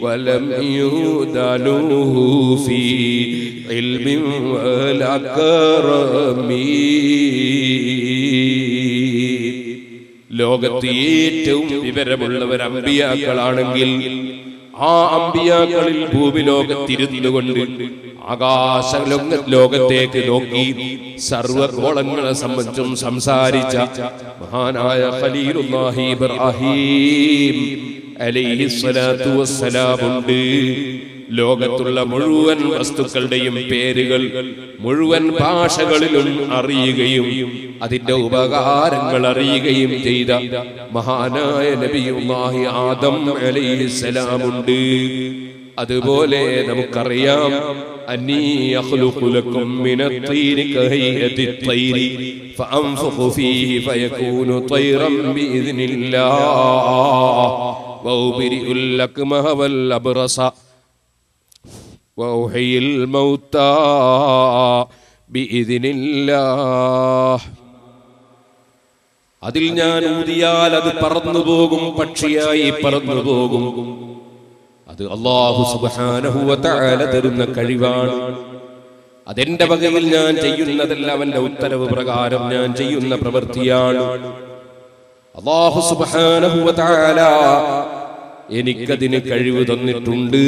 ولم يدانوه في علم ولا كرم. ലോകത്തെ ഏറ്റവും വിവരമുള്ളവർ അമ്പിയാക്കളാണെങ്കിൽ ആ അമ്പിയാക്കളിൽ ഭൂമിലോകത്തിരുന്നു കൊണ്ട് ആകാശ ലോകത്തേക്ക് നോക്കി സർവ്വഗോളങ്ങളെ സംബന്ധിച്ചും സംസാരിച്ച മഹാനായ ഖലീലുല്ലാഹി ഇബ്രാഹിം അലൈഹിസ്സലാത്തു വസ്സലാമുണ്ട്. ലോകത്തുള്ള മുഴുവൻ വസ്തുക്കളുടെയും പേരുകൾ മുഴുവൻ ഭാഷകളിലും അറിയുകയും അതിന്റെ ഉപകാരങ്ങൾ അറിയുകയും ചെയ്ത മഹാനായ നബിയുല്ലാഹി ആദം അലൈഹിസ്സലാമുണ്ട്. അതുപോലെ നമുക്കറിയാം أني أخلق لكم من الطين كهيئة الطير فأنفخ فيه فيكون طيرا بإذن الله وأبرئ الأكمه والأبرص وأحيي الموتى بإذن الله. അതിൽ ഞാൻ ഊതിയാൽ അത് പറന്നു പോകും, പക്ഷിയായി പറന്നു പോകും. അത് അല്ലാഹു സുബ്ഹാനഹു വ തആല തരുന്ന കഴിവാണ്. അതെന്റെ വകയിൽ ഞാൻ ചെയ്യുന്നതല്ല, അവന്റെ ഉത്തരവ് പ്രകാരം ഞാൻ ചെയ്യുന്ന പ്രവൃത്തിയാണ്. അല്ലാഹു സുബ്ഹാനഹു വ തആല എനിക്കതിന് കഴിവ് തന്നിട്ടുണ്ട്.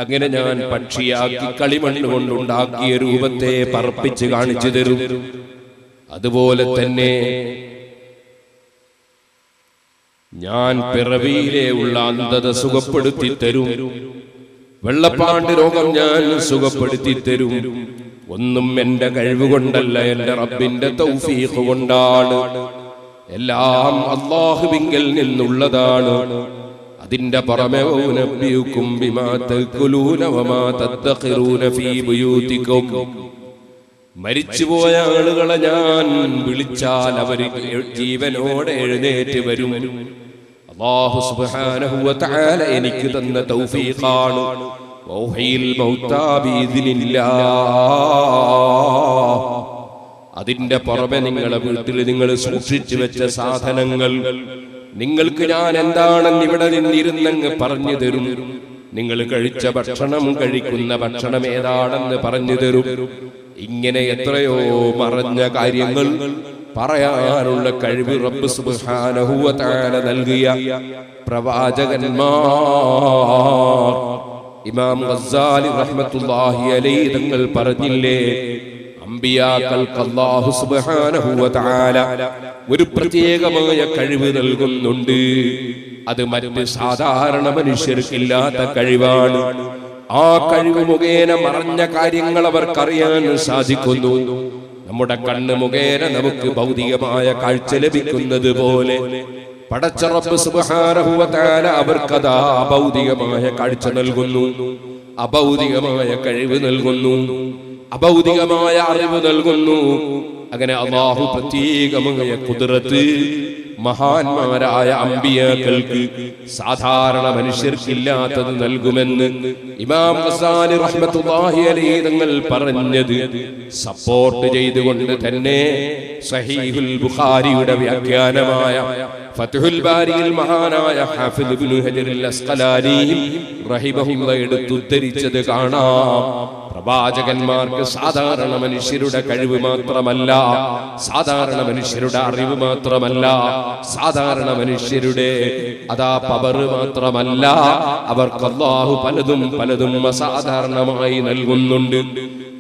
അങ്ങനെ ഞാൻ പക്ഷിയാക്കി കളിമണ്ണ് കൊണ്ടുണ്ടാക്കിയ രൂപത്തെ പറപ്പിച്ച് കാണിച്ചു തരും. അതുപോലെ തന്നെ ഞാൻ പിറവിയിലെ ഉള്ള അന്ധത സുഖപ്പെടുത്തി തരും. വെള്ളപ്പാണ്ട് രോഗം ഞാൻ സുഖപ്പെടുത്തി തരും. ഒന്നും എന്റെ കഴിവ് കൊണ്ടല്ല, എന്റെ റബ്ബിന്റെ തൗഫീഖ് കൊണ്ടാണ്. എല്ലാം അല്ലാഹുവിങ്കൽ നിന്നുള്ളതാണ്. അതിന്റെ പുറമെ ഉനബ്ബിയുക്കും ബിമാ തഅകുലൂന വമാ തദ്ഖിറൂന ഫീ ബുയൂതികും. മരിച്ചുപോയ ആളുകളെ ഞാൻ വിളിച്ചാൽ അവർ ജീവനോടെ എഴുന്നേറ്റ് വരും. അല്ലാഹു സുബ്ഹാനഹു വ തആല എനിക്ക് തന്ന തൗഫീഖാണ്. വൗഹിൽ മൗതാ ബിഇദ്നില്ലാഹ്. അതിന്റെ പുറമെ നിങ്ങളെ വീട്ടിൽ നിങ്ങൾ സൂക്ഷിച്ചു വെച്ച സാധനങ്ങൾ നിങ്ങൾക്ക് ഞാൻ എന്താണെന്ന് ഇവിടെ നിന്നിരുന്നങ്ങ് പറഞ്ഞു തരും. നിങ്ങൾ കഴിച്ച ഭക്ഷണം, കഴിക്കുന്ന ഭക്ഷണം ഏതാണെന്ന് പറഞ്ഞു തരും. ഇങ്ങനെ എത്രയോ മറഞ്ഞ കാര്യങ്ങൾ പറയാനുള്ള കഴിവ് റബ്ബ് സുബ്ഹാനഹു വ തആല നൽകിയ പ്രവാചകന്മാർ. ഇമാം ഗസ്സാലി റഹ്മത്തുള്ളാഹി അലൈഹി തങ്ങൾ പറഞ്ഞില്ലേ, അമ്പിയാക്കൾക്ക് അല്ലാഹു സുബ്ഹാനഹു വ തആല ഒരു പ്രത്യേകമായ കഴിവ് നൽകുന്നുണ്ട്. അത് മറ്റ് സാധാരണ മനുഷ്യർക്കില്ലാത്ത കഴിവാണ്. ആ കഴിവ് മുഖേന മറഞ്ഞ കാര്യങ്ങൾ അവർക്കറിയാൻ സാധിക്കുന്നു. നമ്മുടെ കണ്ണ് മുഖേന നമുക്ക് ഭൗതികമായ കാഴ്ച ലഭിക്കുന്നത് പോലെ പടച്ച റബ്ബ് സുബ്ഹാനഹു വ തആല അവർക്കതാ അഭൗതികമായ കാഴ്ച നൽകുന്നു, അഭൗതികമായ കഴിവ് നൽകുന്നു, അഭൗതികമായ അറിവ് നൽകുന്നു. അങ്ങനെ അല്ലാഹു പ്രത്യേകമായ ഖുദ്റത്ത് മഹാന്മാരായ അമ്പിയാക്കൾക്ക് സാധാരണ മനുഷ്യർക്കില്ലാത്തത് നൽകുമെന്ന് ഇമാം ഗസ്സാലി റഹ്മത്തുള്ളാഹി അലൈഹി തങ്ങൾ പറഞ്ഞത് സപ്പോർട്ട് ചെയ്തുകൊണ്ട് തന്നെ സഹീഹുൽ ബുഖാരിയുടെ വ്യാഖ്യാനമായ ഫത്ഹുൽ ബാരിയിൽ മഹാനായ ഹാഫിദ് ഇബ്നു ഹജറുൽ അസ്ഖലാനി റഹിമഹുല്ലാഹ് എടുത്തുദ്ധരിച്ചത് കാണാം. പ്രവാചകന്മാർക്ക് സാധാരണ മനുഷ്യരുടെ കഴിവ് മാത്രമല്ല, സാധാരണ മനുഷ്യരുടെ അറിവ് മാത്രമല്ല, സാധാരണ മനുഷ്യരുടെ പവർ മാത്രമല്ല, അവർക്ക് അല്ലാഹു പലതും പലതും അസാധാരണമായി നൽകുന്നുണ്ട്.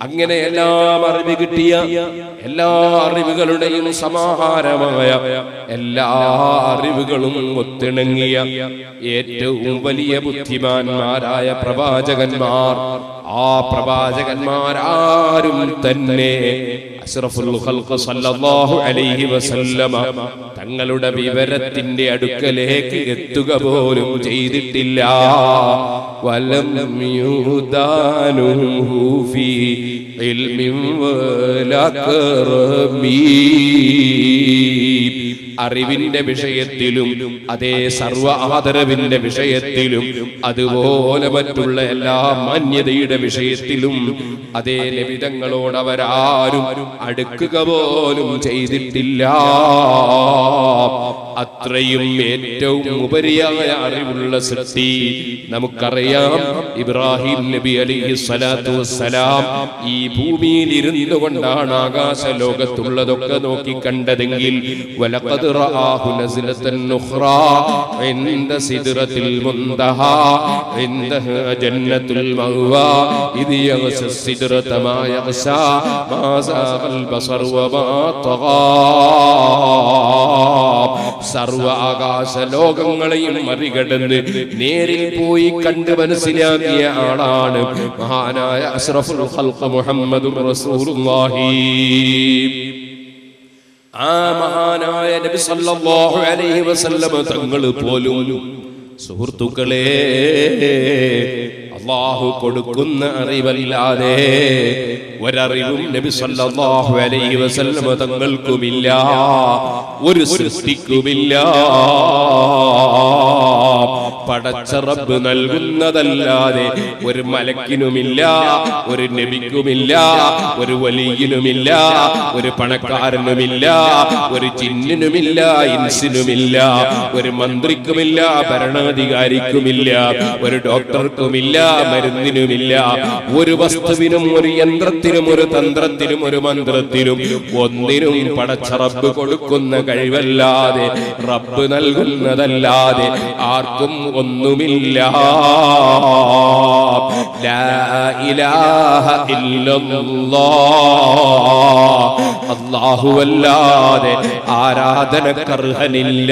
അങ്ങനെ എല്ലാം അറിവ് കിട്ടിയ, എല്ലാ അറിവുകളുടെയും സമാഹാരമായ, എല്ലാ അറിവുകളും ഒത്തിണങ്ങിയ ഏറ്റവും വലിയ ബുദ്ധിമാന്മാരായ പ്രവാചകന്മാർ, ആ പ്രവാചകന്മാരാരും തന്നെ അഷ്റഫുൽ ഖൽഖ് സല്ലല്ലാഹു അലൈഹി വസല്ലമ തങ്ങളുടെ വിവരത്തിന്റെ അടുക്കലേക്ക് എത്തുക പോലും ചെയ്തിട്ടില്ല. വലം യുദാനുഹു ഫീ ഇൽമിൻ വലാ കറമീ. അറിവിന്റെ വിഷയത്തിലും അതേ സർവ ആദരവിന്റെ വിഷയത്തിലും അതുപോലെ മറ്റുള്ള എല്ലാ മാന്യതയുടെ വിഷയത്തിലും അതേ നബിതങ്ങളോട് അവരാരും അടുക്കുക പോലും ചെയ്തിട്ടില്ല. അത്രയും ഏറ്റവും ഉപരിയായ അറിവുള്ള സൃഷ്ടി നമുക്കറിയാം. ഇബ്രാഹിം നബി അലൈഹി സ്വലാത്തു വസ്സലാം ഈ ഭൂമിയിൽ ഇരുന്നു കൊണ്ടാണ് ആകാശ ലോകത്തുള്ളതൊക്കെ നോക്കി കണ്ടതെങ്കിൽ വലഖദ് റആഹു നസ്ലതൻ ഉഖ്റാ ഇൻദ സിദ്റത്തിൽ മുൻതഹാ ഇൻദഹാ ജന്നത്തുൽ മഅവാ ഇദ് യഗ്ശ സിദ്റത മാ യഗ്ശാ മാ സാഖൽ ബസർ വമാ തഗാ. സർവ ആകാശ ലോകങ്ങളെയും മറികടന്ന് നേരിൽ പോയി കണ്ട് മനസ്സിലാക്കിയ ആളാണ് മഹാനായ അഷ്റഫുൽ ഖൽഖ് മുഹമ്മദുർ റസൂലുള്ളാഹി. ആ മഹാനായ നബി സല്ലല്ലാഹു അലൈഹി വസല്ലം തങ്ങൾ പോലും സുഹൃത്തുക്കളെ അല്ലാഹു കൊടുക്കുന്ന അറിവല്ലാതെ ഒരറിവും നബി സല്ലല്ലാഹു അലൈഹി വസല്ലം തങ്ങൾക്കുമില്ല, ഒരു സൃഷ്ടിക്കുമില്ല. പടച്ച റബ്ബ് നൽകുന്നതല്ലാതെ ഒരു മലക്കിനുമില്ല, ഒരു നബിക്കുമില്ല, ഒരു വലിയനുമില്ല, ഒരു പണക്കാരനുമില്ല, ഒരു ജിന്നിനുമില്ല, ഇൻസിനുമില്ല, ഒരു മന്ത്രിക്കുമില്ല, ഭരണാധികാരിക്കുമില്ല, ഒരു ഡോക്ടർക്കുമില്ല, മരുന്നിനുമില്ല, ഒരു വസ്തുവിനും, ഒരു യന്ത്രത്തിനും, ഒരു തന്ത്രത്തിനും, ഒരു മന്ത്രത്തിനും ഒന്നിനും പടച്ച റബ്ബ് കൊടുക്കുന്ന കഴിവല്ലാതെ, റബ്ബ് നൽകുന്നതല്ലാതെ ആർക്കും ഒന്നുമില്ല. ലാ ഇലാഹ ഇല്ലല്ലാഹ്, അല്ലാഹുവല്ലാതെ ആരാധനക്കർഹനില്ല.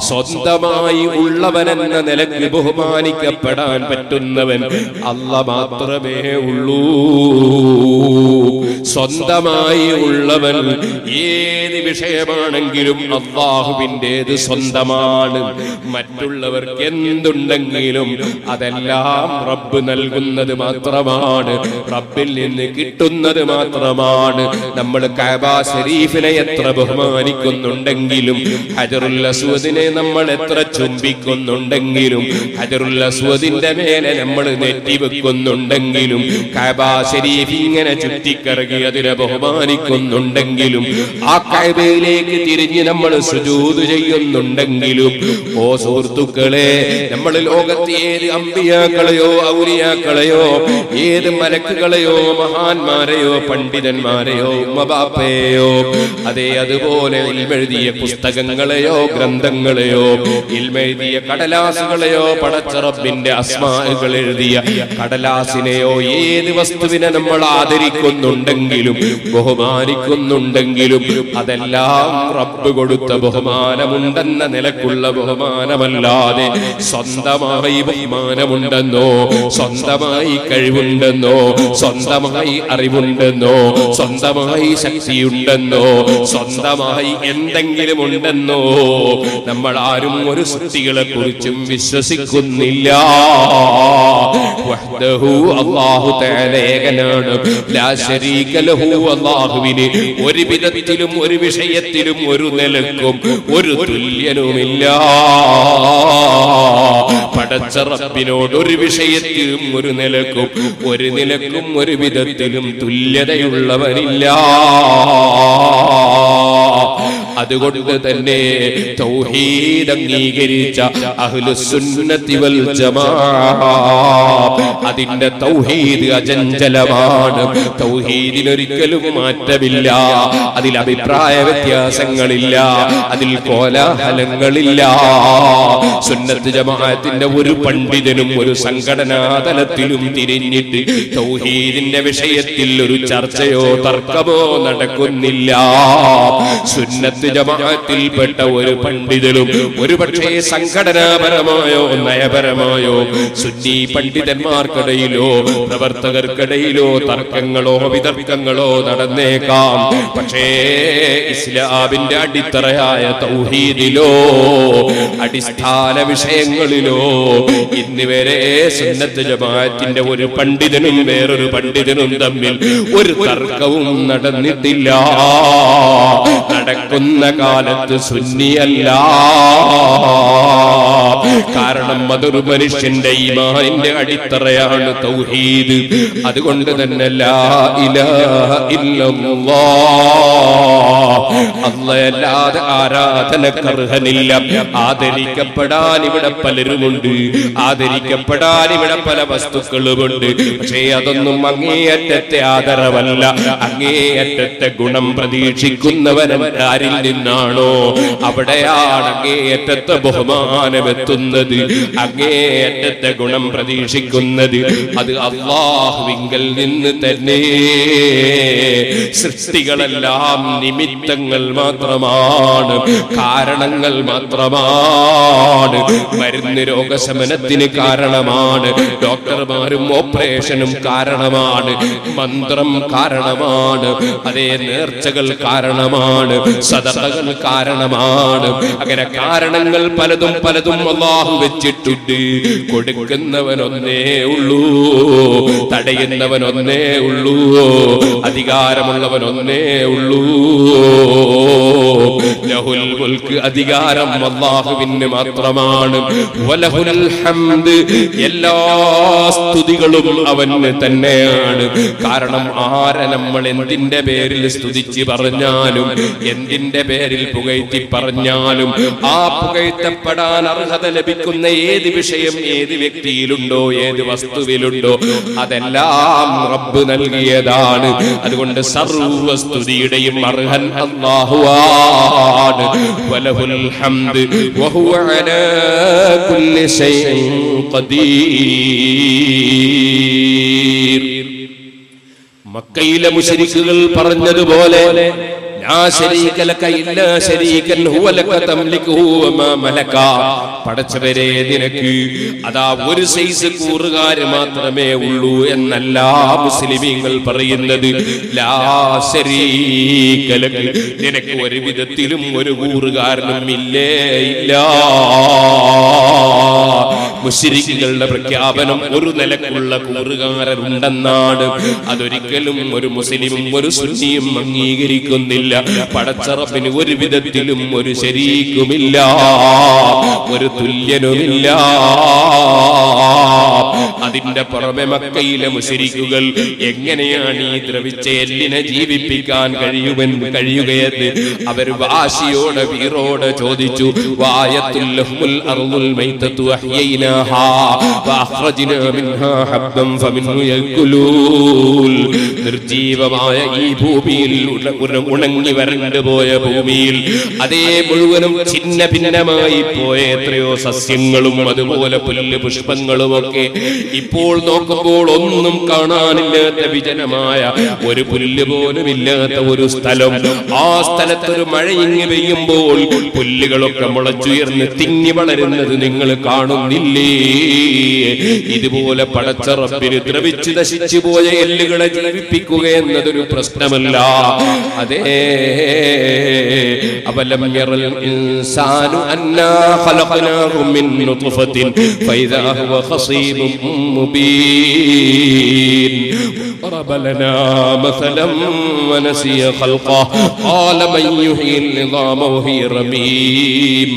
സ്വന്തമായി ഉള്ളവനെന്ന നിലയ്ക്ക് ബഹുമാനിക്കപ്പെടാൻ പറ്റുന്നവൻ അല്ലാഹ് മാത്രമേ ഉള്ളൂ. സ്വന്തമായി ഉള്ളവൻ ഏത് വിഷയമാണെങ്കിലും അല്ലാഹുവിൻ്റേത് സ്വന്തമാണ്. മറ്റുള്ളവർക്ക് എന്തുണ്ടെങ്കിലും അതെല്ലാം റബ്ബ് നൽകുന്നത് മാത്രമാണ്, റബ്ബിൽ നിന്ന് കിട്ടുന്നത് മാത്രമാണ്. നമ്മൾ കഅബ ശരീഫിനെ എത്ര ബഹുമാനിക്കുന്നുണ്ടെങ്കിലും, ഹജറുൽ അസ്വദിനെ നമ്മൾ എത്ര ചുംബിക്കുന്നുണ്ടെങ്കിലും, ഹജറുൽ അസ്വദിന്റെ മേലെ നമ്മൾ നെറ്റിവെക്കുന്നുണ്ടെങ്കിലും, കഅബ ശരീഫ് ഇങ്ങനെ ചുറ്റിക്കറങ്ങി അതിനെ ബഹുമാനിക്കുന്നുണ്ടെങ്കിലും, ആ കഅബയിലേക്ക് തിരിഞ്ഞ് നമ്മൾ സുജൂദ് ചെയ്യുന്നുണ്ടെങ്കിലും, ഓ സുഹൃത്തുക്കളെ, നമ്മൾ ലോകത്തെ ഏത് അമ്പിയാക്കളെയോ ഔലിയാക്കളെയോ ഏത് മലക്കുകളെയോ മഹാന്മാരെയോ പണ്ഡിതന്മാരെയോ ഉമ്മബാപ്പയെയോ അതേ അതുപോലെ ഇൽമെഴുതിയ പുസ്തകങ്ങളെയോ ഗ്രന്ഥങ്ങളെയോ ഇൽമെഴുതിയ കടലാസുകളെയോ പടച്ച റബ്ബിന്റെ അസ്മാകൾ എഴുതിയ കടലാസിനെയോ ഏത് വസ്തുവിനെ നമ്മൾ ആദരിക്കുന്നുണ്ടെങ്കിലും ബഹുമാനിക്കുന്നുണ്ടെങ്കിലും അതെല്ലാം റബ്ബ് കൊടുത്ത ബഹുമാനമുണ്ടെന്ന നിലക്കുള്ള ബഹുമാനമല്ലാതെ സ്വന്തമായി ബഹുമാനമുണ്ടെന്നോ, സ്വന്തമായി കഴിവുണ്ടെന്നോ, സ്വന്തമായി അറിവുണ്ടെന്നോ, സ്വന്തമായി ശക്തിയുണ്ടെന്നോ, സ്വന്തമായി എന്തെങ്കിലും ഉണ്ടെന്നോ നമ്മൾ ആരും ഒരു സൃഷ്ടികളെ കുറിച്ചും വിശ്വസിക്കുന്നില്ല. വഹ്ദഹു, അല്ലാഹു തആല ഏകനാണ്. ലാ ശരീക ലഹു, അല്ലാഹുവിന് ഒരു വിധത്തിലും ഒരു വിഷയത്തിലും ഒരു നിലക്കും ഒരു തുല്യനുമില്ല. പടച്ച റബ്ബിനോട് ഒരു വിഷയത്തിലും ഒരു നിലക്കും ഒരു വിധത്തിലും തുല്യതയുള്ളവനില്ല. അതുകൊണ്ട് തന്നെ തൗഹീദ് അംഗീകരിച്ച അഹ്ലുസുന്നത്തി വൽ ജമാഅ അതിന്റെ തൗഹീദ് അചഞ്ചലമാണ്. തൗഹീദിനൊരിക്കലും മാറ്റമില്ല, അതിൽ അഭിപ്രായ വ്യത്യാസങ്ങളില്ല, അതിൽ കോലാഹലങ്ങളില്ല. സുന്നത്ത് ജമാഅത്തിന്റെ ഒരു പണ്ഡിതനും ഒരു സംഘടനാ തലത്തിലും തിരിഞ്ഞിട്ട് തൗഹീദിന്റെ വിഷയത്തിൽ ഒരു ചർച്ചയോ തർക്കമോ നടക്കുന്നില്ല. സുന്നത്ത് ജമാഅത്തിൽപ്പെട്ട ഒരു പണ്ഡിതനും ഒരുപക്ഷേ സംഘടനാപരമായോ നയപരമായോ സുന്നി പണ്ഡിതന്മാർക്കിടയിലോ പ്രവർത്തകർക്കിടയിലോ തർക്കങ്ങളോ വിതർക്കങ്ങളോ നടന്നേക്കാം. പക്ഷേ ഇസ്ലാമിന്റെ അടിത്തറയായ തൗഹീദിലോ അടിസ്ഥാന വിഷയങ്ങളിലോ ഇന്നുവരെ സുന്നത്ത് ജമാഅത്തിന്റെ ഒരു പണ്ഡിതനും വേറൊരു പണ്ഡിതനും തമ്മിൽ ഒരു തർക്കവും നടന്നിട്ടില്ല. നടക്കുന്ന കാലത്ത് സുന്നിയല്ല. കാരണം അതൊരു മനുഷ്യന്റെ ഈമാനിന്റെ അടിത്തറയാണ് തൗഹീദ്. അതുകൊണ്ട് തന്നെ ലാ ഇലാഹ ഇല്ലല്ലാഹ്, അല്ലാഹുവല്ലാതെ ആരാധനക്കർഹനില്ല. ആദരിക്കപ്പെടാൻ ഇവിടെ പലരുമുണ്ട്, ആദരിക്കപ്പെടാൻ ഇവിടെ പല വസ്തുക്കളുമുണ്ട്. പക്ഷേ അതൊന്നും അങ്ങേയറ്റത്തെ ആദരവല്ല. അങ്ങേയറ്റത്തെ ഗുണം പ്രതീക്ഷിക്കുന്നവൻ ആരിൽ നിന്നാണോ അവിടെയാണ് അങ്ങേയറ്റത്തെ ബഹുമാനമെത്തുന്നത്. അങ്ങേയറ്റത്തെ ഗുണം പ്രതീക്ഷിക്കുന്നത് അത് അല്ലാഹുവിങ്കൽ നിന്ന് തന്നെ. സൃഷ്ടികളെല്ലാം നിമിത്തങ്ങൾ മാത്രമാണ്, കാരണങ്ങൾ മാത്രമാണ്. മരുന്ന് രോഗശമനത്തിന് കാരണമാണ്, ഡോക്ടർമാരും ഓപ്പറേഷനും കാരണമാണ്, മന്ത്രം കാരണമാണ്, അതേ നേർച്ചകൾ കാരണമാണ്, സദാ സദഖകൾ കാരണമാണ്. അങ്ങനെ കാരണങ്ങൾ പലതും പലതും അല്ലാഹു വെച്ചിട്ടുണ്ട്. കൊടുക്കുന്നവനൊന്നേ ഉള്ളൂ, തടയുന്നവനൊന്നേ ഉള്ളൂ, അധികാരമുള്ളവനൊന്നേ ഉള്ളൂ. ലഹുൽ മുൽക്ക്, അധികാരം അല്ലാഹുവിന് മാത്രമാണ്. വലഹുൽ ഹംദ്, എല്ലാ സ്തുതികളും അവന് തന്നെയാണ്. കാരണം ആരെ നമ്മൾ എന്തിന്റെ പേരിൽ സ്തുതിച്ച് പറഞ്ഞാലും, എന്തിന്റെ പേരിൽ പുകഴ്ത്തി പറഞ്ഞാലും, ആ പുകഴ്ത്തപ്പെടാൻ അർഹത ലഭിക്കുന്ന ഏത് വിഷയം ഏത് വ്യക്തിയിലുണ്ടോ, ഏത് വസ്തുവിലുണ്ടോ, അതെല്ലാം റബ്ബ് നൽകിയതാണ്. അതുകൊണ്ട് സർവസ്തുതിയുടെയും അർഹൻ അല്ലാഹുവാണ്. വലഹുൽ ഹംദ് വഹുവ അലാ കുല്ലി ശൈഇൻ ഖദീർ. മക്കയിലെ മുശ്രിക്കുകൾ പറഞ്ഞതുപോലെ ലാ ശരീക ലക ഇല്ലാ ശരീകൻ ഹുവ ലക തംലികുഹു വമാ മലക. പടച്ചവരെ, നിനക്ക് അതാ ഒരു സൈസ് കൂറുകാര് മാത്രമേ ഉള്ളൂ എന്നല്ല മുസ്ലിമീങ്ങൾ പറയുന്നത്. ലാ ശരീക ലക, നിനക്ക് ഒരു വിധത്തിലും ഒരു കൂറുകാരനും ഇല്ലേ ഇല്ല. മുശ്രിക്കുകളുടെ പ്രഖ്യാപനം ഒരു നിലക്കുള്ള കൂറുകാരനുണ്ടെന്നാണ്. അതൊരിക്കലും ഒരു മുസ്ലിമും ഒരു സുന്നിയും അംഗീകരിക്കുന്നില്ല. പടച്ച റബ്ബിന് ഒരു വിധത്തിലും ഒരു ശരീക്കുമില്ല, ഒരു തുല്യനുമില്ല. അതിന്റെ പുറമെ മക്കയിലെ മുശ്രിക്കുകൾ എങ്ങനെയാണ് ഈ ദ്രവിച്ച എല്ലിനെ ജീവിപ്പിക്കാൻ കഴിയുകയെന്ന് അവർ വാശിയോടെ വീറോടെ ചോദിച്ചു. വായത്തുൽ ലഹ്മുൽ അർളുൽ മൈതതു അഹ്യൈനാഹാ വഅഖ്റജ്നാ മിൻഹാ ഹബ്ബൻ ഫമിൻഹു യഅകുലൂൻ. നിർജീവമായ ഈ ഭൂമിയിൽ, ഉണങ്ങി വരണ്ടു പോയ ഭൂമിയിൽ, അതേ മുഴുവനും ഛിന്ന ഭിന്നമായി പോയ എത്രയോ സസ്യങ്ങളും അതുപോലെ പുല്ല് പുഷ്പങ്ങളുമൊക്കെ ഇപ്പോൾ നോക്കുമ്പോൾ ഒന്നും കാണാനില്ലാത്ത വിജനമായ ഒരു പുല്ല് പോലും ഇല്ലാത്ത ഒരു സ്ഥലം. ആ സ്ഥലത്തൊരു മഴയിങ്ങി പെയ്യുമ്പോൾ പുല്ലുകളൊക്കെ മുളച്ചുയർന്ന് തിങ്ങി വളരുന്നത് നിങ്ങൾ കാണുന്നില്ലേ? ഇതുപോലെ പടച്ച റബ്ബിന് ദ്രവിച്ച് നശിച്ചു പോയ എല്ലുകളെ ജീവിപ്പിക്കുക എന്നതൊരു പ്രശ്നമല്ല. അതേ, അവലം യറൽ ഇൻസാനു അന്നാ ഖലഖനാഹു മിൻ നുത്ഫത്തിൻ ഫൈദാ ഹുവ ഖസീമുൻ മുബീൻ. ضرب لنا مثلا ونسي خلقه قال من يحيي العظام وهي رميم